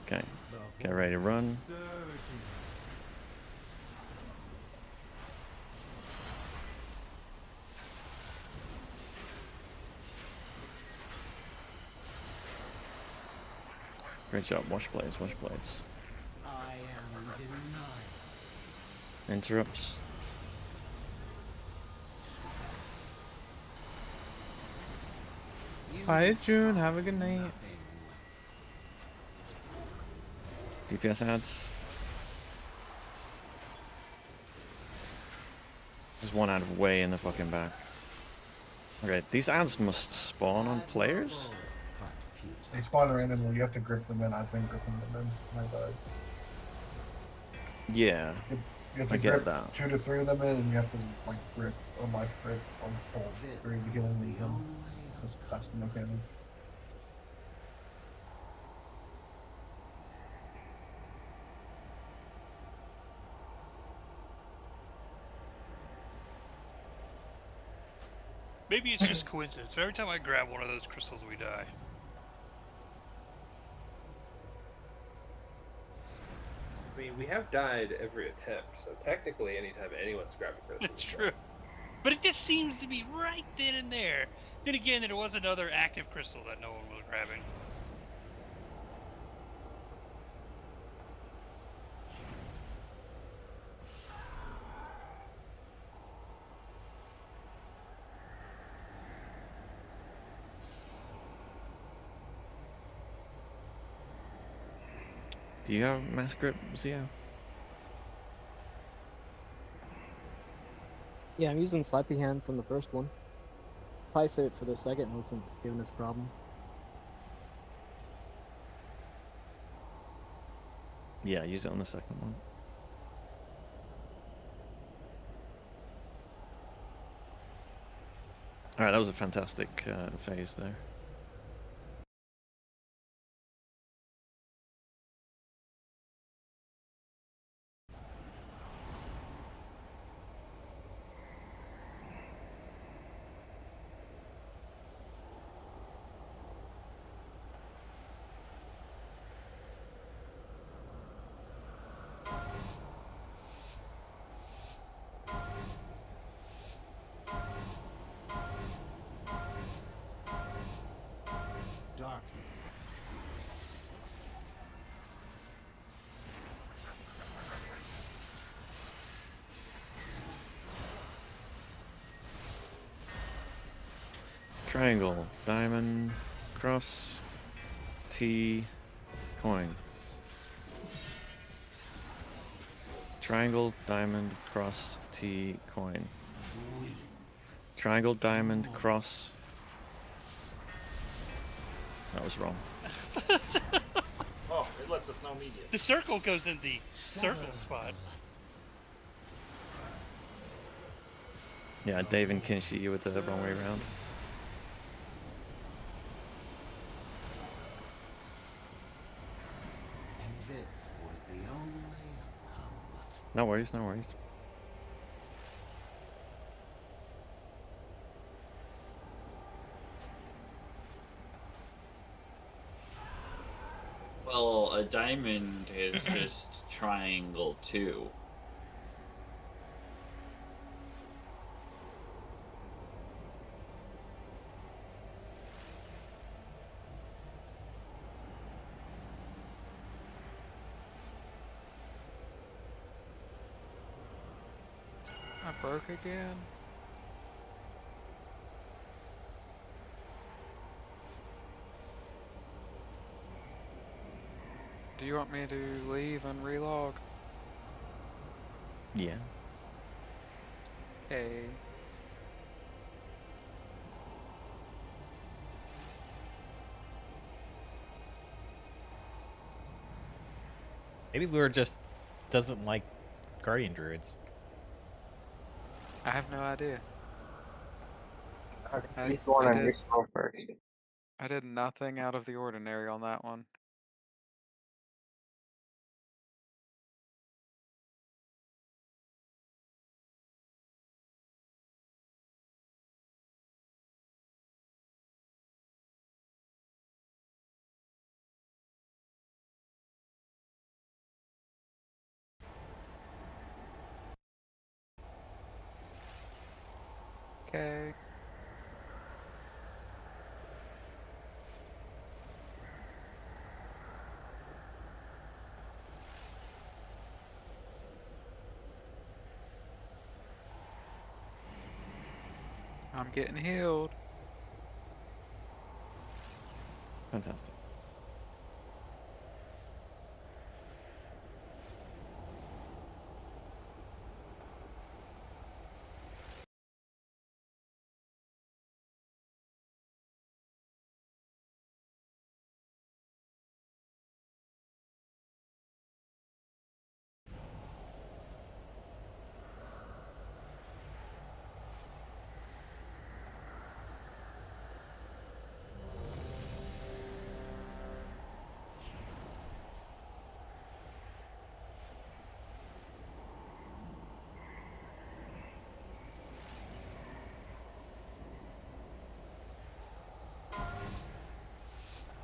Okay. Get ready to run. Great job. Watch blades, watch blades. I am denied. Interrupts. Hi, June. Have a good night. DPS ads. There's one ad way in the fucking back. Okay, these ads must spawn on players? They spawn randomly. You have to grip them in. I've been gripping them in. My bad. Yeah. You have to I get grip that. 2 to 3 of them in, and you have to like grip a life grip on hold during the healing of them. That's the mechanic. Maybe it's just coincidence, but every time I grab one of those crystals, we die. I mean, we have died every attempt, so technically anytime anyone's grabbed a crystal. It's true. But it just seems to be right then and there. Then again, there was another active crystal that no one was grabbing. Do you have mass grip, Zio? Yeah, I'm using slappy hands on the first one. Probably save it for the second one since it's giving us a problem. Yeah, use it on the second one. Alright, that was a fantastic phase there. Darkness. Triangle, diamond, cross, T, coin. Triangle, diamond, cross, T, coin. Triangle, diamond, cross. That was wrong. Oh, it lets us know immediately. The circle goes in the circle spot. Yeah, Dave and Kinshi with the wrong way around. And this was the only outcome. No worries, no worries. Well, a diamond is just triangle too. I broke again. Do you want me to leave and relog? Yeah. Okay. Maybe Lure just doesn't like Guardian Druids. I have no idea. He's going on this roll first. I did nothing out of the ordinary on that one. Okay. I'm getting healed. Fantastic.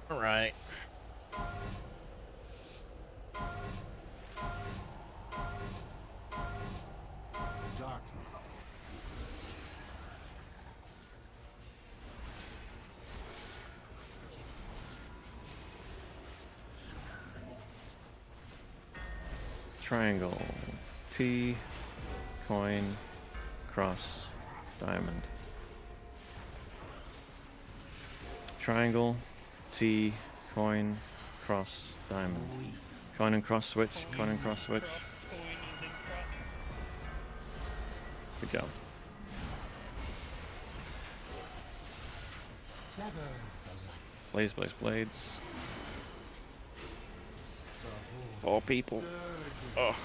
All right. Darkness. Triangle. T, coin, cross, diamond. Triangle, T, coin, cross, diamond. Coin and cross switch, coin and cross switch. Good job. Blaze, blaze, blades. 4 people. Oh.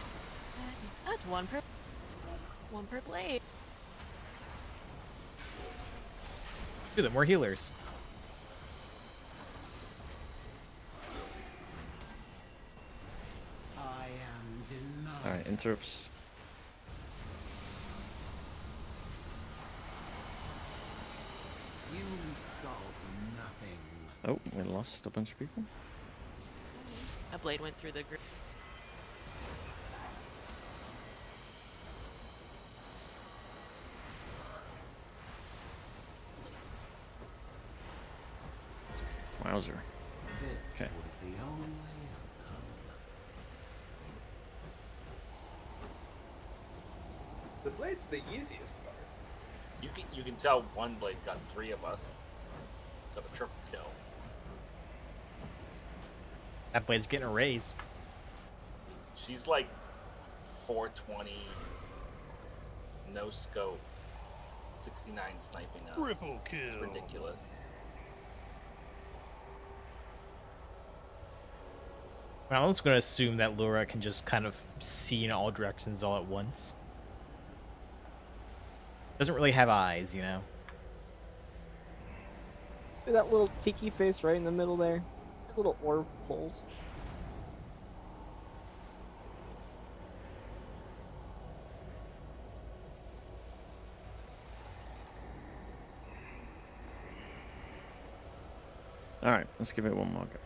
That's one per blade. Do them more healers. I am denied. Alright, interrupts. You solve nothing. Oh, we lost a bunch of people. A blade went through the group. Wowzer. This Okay. was the only outcome. The blade's the easiest part. You can tell one blade got 3 of us. Got a triple kill. That blade's getting a raise. She's like 420, no scope, 69 sniping us. Triple It's kill. ridiculous. I was going to assume that Laura can just kind of see in all directions all at once. Doesn't really have eyes, you know. See that little tiki face right in the middle there? His little orb holes. All right, let's give it one more go.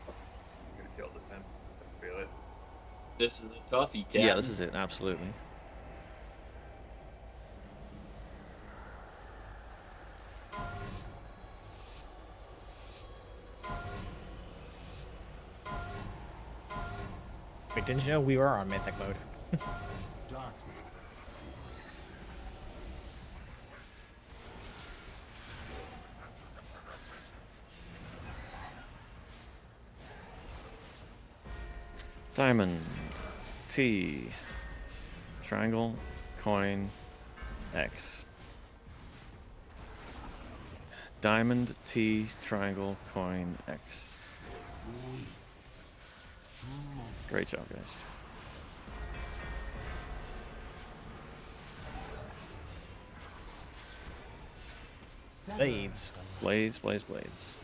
I'm gonna kill this time. I feel it. This is a toughie, Captain. Yeah, this is it. Absolutely. Wait, didn't you know we were on mythic mode? Darkness. Diamond, T, triangle, coin, X. Diamond, T, triangle, coin, X. Great job, guys. Blades. Blades, blades, blades.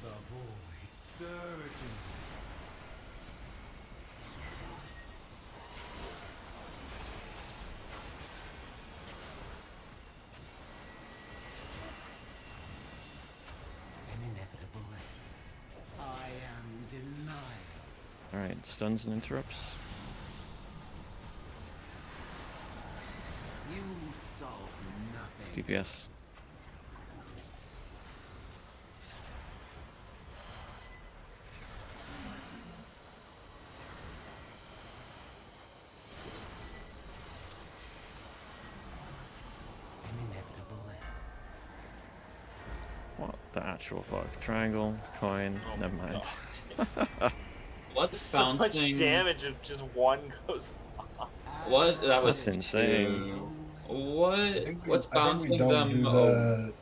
The void surges. An inevitable lesson. I am denied. Alright, stuns and interrupts. You solve nothing. DPS. An inevitable lesson. What the actual fuck? Triangle, coin, never mind. What's So much bouncing? damage if just one goes off. What? That was That's insane. What's I think bouncing we don't them? do Oh, the.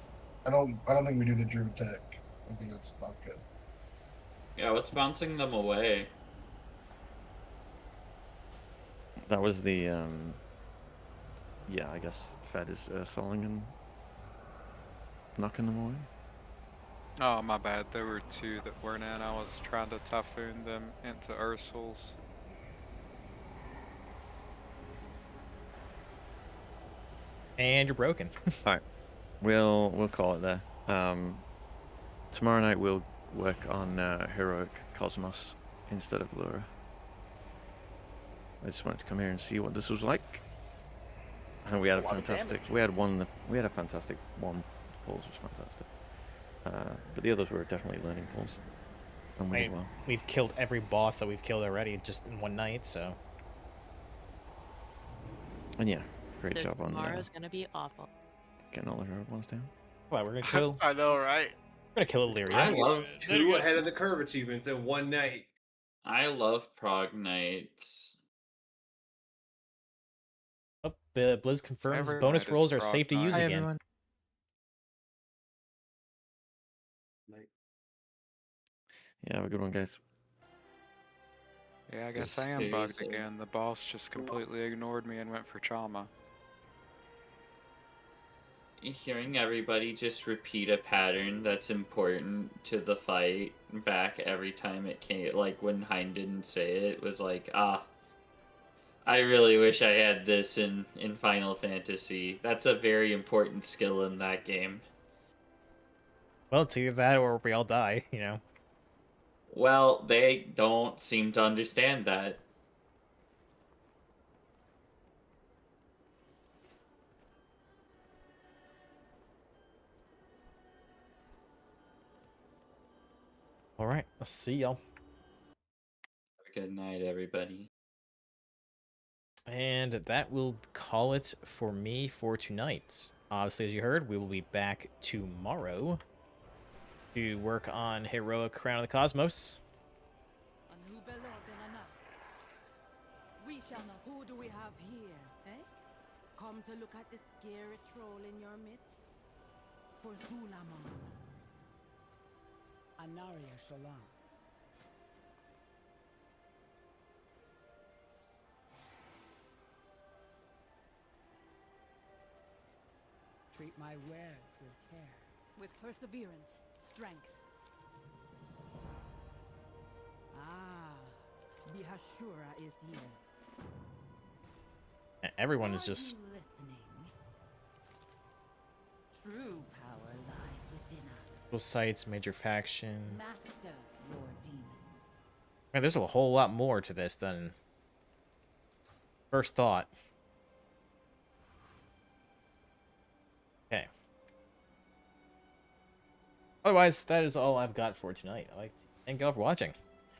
I don't think we do the Druid tech. I think that's not good. yeah, what's bouncing them away? That was the, yeah, I guess Fed is soloing and knocking them away. Oh, my bad. There were two that weren't in. I was trying to typhoon them into Ursul's. And you're broken. Alright. We'll call it there. Tomorrow night we'll work on Heroic Cosmos instead of Lura. I just wanted to come here and see what this was like. And we had a fantastic. We had a fantastic one. Pulls was fantastic. But the others were definitely learning pulls. And we did well. We've killed every boss that we've killed already just in one night, so. And yeah, great So job on tomorrow's gonna be awful. getting all the hero ones down. Well, we're gonna kill. I know, right? We're gonna kill Illyria. I love 2 ahead of the curve achievements in one night. I love Prog Knights. Oh, Blizz confirms Every bonus night is rolls are Prog safe to use Knight. again. Yeah, have a good one, guys. Yeah, I guess I am bugged again. The boss just completely ignored me and went for Chama. Hearing everybody just repeat a pattern that's important to the fight back every time it came, like when Hein didn't say it, was like, I really wish I had this in Final Fantasy. That's a very important skill in that game. Well, it's either that or we all die, you know. Well, they don't seem to understand that. All right, I'll see y'all. Good night, everybody. And that will call it for me for tonight. Obviously, as you heard, we will be back tomorrow to work on Heroic Crown of the Cosmos. We shall know. Who do we have here, eh? Come to look at the scary troll in your midst? For Zulamon. Anaria Shalom. treat my wares with care. With perseverance, strength. Ah, Bihashura is here. Everyone is Are just you listening? True power lies within us. full sites, major faction. Master your demons. Man, there's a whole lot more to this than first thought. Okay. Otherwise, that is all I've got for tonight. I'd like to thank you all for watching.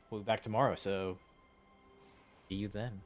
We'll be back tomorrow, so see you then.